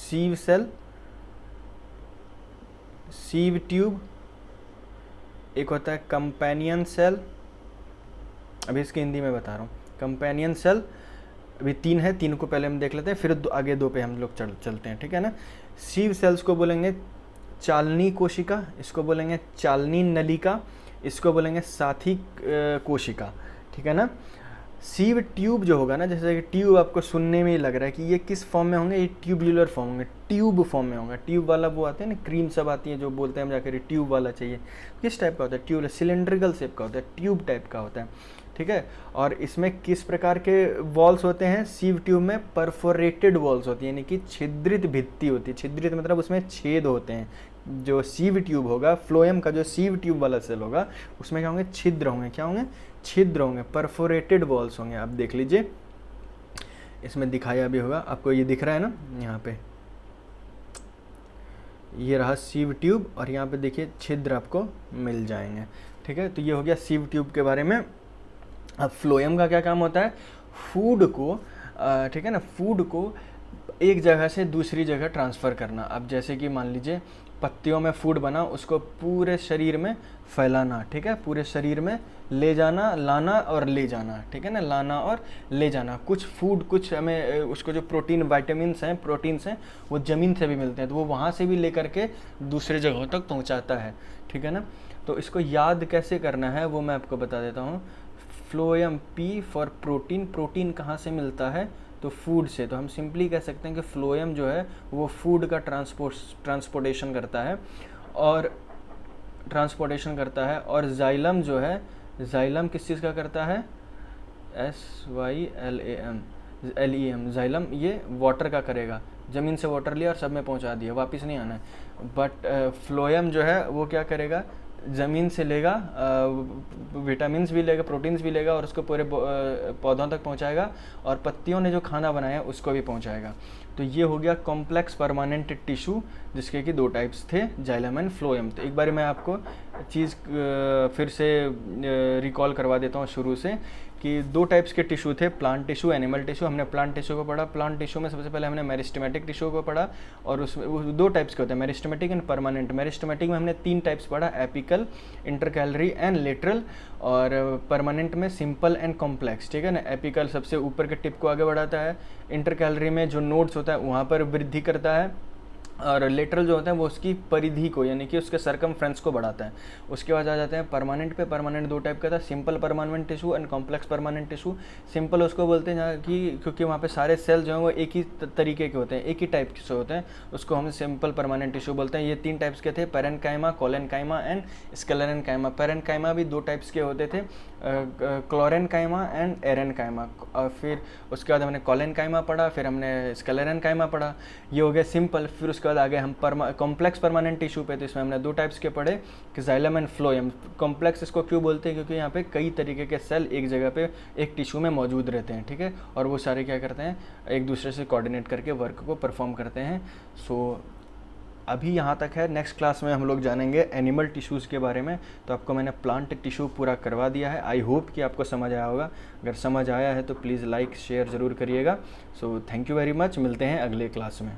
Speaker 1: सीव सेल, सीव ट्यूब, एक होता है कंपेनियन सेल, अभी इसकी हिंदी में बता रहा हूँ, कंपेनियन सेल। अभी 3 है, 3 को पहले हम देख लेते हैं, फिर आगे 2 पे हम लोग चलते हैं, ठीक है ना। सीव सेल्स को बोलेंगे चालनी कोशिका, इसको बोलेंगे चालनी नलिका, इसको बोलेंगे साथी कोशिका, ठीक है ना। सीव ट्यूब जो होगा ना, जैसे कि ट्यूब आपको सुनने में ही लग रहा है कि ये किस फॉर्म में होंगे, ये ट्यूबुलर फॉर्म होंगे, ट्यूब फॉर्म में होंगे। ट्यूब वाला वो आते हैं ना, क्रीम सब आती है जो बोलते हैं हम जाकर ट्यूब वाला चाहिए, किस टाइप का होता है, ट्यूब सिलेंड्रिकल शेप का होता है, ट्यूब टाइप का होता है, ठीक है। और इसमें किस प्रकार के वॉल्स होते हैं, सीव ट्यूब में परफोरेटेड वॉल्स होती है, यानी कि छिद्रित भित्ति होती है। छिद्रित मतलब उसमें छेद होते हैं। जो सीव ट्यूब होगा, फ्लोएम का जो सीव ट्यूब वाला सेल होगा, उसमें क्या होंगे, छिद्र होंगे, क्या होंगे, छिद्र होंगे, परफोरेटेड वॉल्स होंगे। आप देख लीजिए इसमें दिखाया भी होगा आपको, ये दिख रहा है ना यहाँ पे, ये रहा सीव ट्यूब और यहाँ पे देखिए छिद्र आपको मिल जाएंगे। ठीक है, तो ये हो गया सीव ट्यूब के बारे में। अब फ्लोएम का क्या काम होता है, फूड को ठीक है ना, फूड को एक जगह से दूसरी जगह ट्रांसफ़र करना। अब जैसे कि मान लीजिए पत्तियों में फूड बना, उसको पूरे शरीर में फैलाना। ठीक है, पूरे शरीर में ले जाना, लाना और ले जाना। ठीक है ना, लाना और ले जाना। कुछ फूड, कुछ हमें उसको जो प्रोटीन वाइटामिन्स हैं, प्रोटीन्स हैं, वो ज़मीन से भी मिलते हैं, तो वो वहाँ से भी ले करके दूसरे जगहों तक पहुँचाता है। ठीक है ना, तो इसको याद कैसे करना है वो मैं आपको बता देता हूँ। Phloem, P for protein. Protein कहाँ से मिलता है, तो फूड से। तो हम सिंपली कह सकते हैं कि फ्लोएम जो है वो फूड का ट्रांसपोर्टेशन करता है, और और जाइलम जो है, जाइलम किस चीज़ का करता है, SYLAM, जाइलम ये वाटर का करेगा। ज़मीन से वाटर लिया और सब में पहुंचा दिया, वापस नहीं आना है। बट फ्लोएम जो है वो क्या करेगा, ज़मीन से लेगा, विटामिन्स भी लेगा, प्रोटीन्स भी लेगा और उसको पूरे पौधों तक पहुंचाएगा, और पत्तियों ने जो खाना बनाया उसको भी पहुंचाएगा। तो ये हो गया कॉम्प्लेक्स परमानेंट टिश्यू, जिसके कि 2 टाइप्स थे, जाइलम एंड फ्लोएम। तो एक बार मैं आपको चीज़ फिर से रिकॉल करवा देता हूँ शुरू से, कि 2 टाइप्स के टिश्यू थे, प्लांट टिश्यू, एनिमल टिश्यू। हमने प्लांट टिश्यू को पढ़ा। प्लांट टिश्यू में सबसे पहले हमने मेरिस्टेमेटिक टिश्यू को पढ़ा, और उसमें वो 2 टाइप्स के होते हैं, मेरिस्टेमेटिक एंड परमानेंट। मेरिस्टेमेटिक में हमने 3 टाइप्स पढ़ा, एपिकल, इंटरकैलरी एंड लेटरल, और परमानेंट में सिंपल एंड कॉम्प्लेक्स। ठीक है ना, एपिकल सबसे ऊपर के टिप को आगे बढ़ाता है, इंटरकैलरी में जो नोड्स होता है वहाँ पर वृद्धि करता है, और लेटरल जो होता है वो उसकी परिधि को, यानी कि उसके सरकमफ्रेंस को बढ़ाता है। उसके बाद आ जाते हैं परमानेंट पे। परमानेंट 2 टाइप का था, simple permanent tissue and complex permanent tissue. Simple उसको बोलते हैं जहाँ कि क्योंकि वहाँ पे सारे सेल जो हैं वो एक ही तरीके के होते हैं, एक ही टाइप से होते हैं, उसको हम सिंपल परमानेंट टिश्यू बोलते हैं। ये 3 टाइप्स के थे, parenchyma, collenchyma and sclerenchyma. Parenchyma भी 2 टाइप्स के होते थे, क्लोरेन्काइमा एंड एरेन्काइमा। और फिर उसके बाद हमने कोलेनकाइमा पढ़ा, फिर हमने स्क्लेरेन्काइमा पढ़ा। ये हो गया सिंपल। फिर उसके बाद आगे हम कॉम्प्लेक्स परमानेंट टिश्यू पे, तो इसमें हमने 2 टाइप्स के पढ़े, कि जाइलम एंड फ्लोएम। कॉम्प्लेक्स इसको क्यों बोलते हैं, क्योंकि यहाँ पे कई तरीके के सेल एक जगह पे एक टिश्यू में मौजूद रहते हैं। ठीक है, और वो सारे क्या करते हैं, एक दूसरे से कोऑर्डिनेट करके वर्क को परफॉर्म करते हैं। सो अभी यहाँ तक है। नेक्स्ट क्लास में हम लोग जानेंगे एनिमल टिश्यूज़ के बारे में। तो आपको मैंने प्लांट टिश्यू पूरा करवा दिया है। आई होप कि आपको समझ आया होगा। अगर समझ आया है तो प्लीज़ लाइक शेयर ज़रूर करिएगा। So thank you very much, मिलते हैं अगले क्लास में।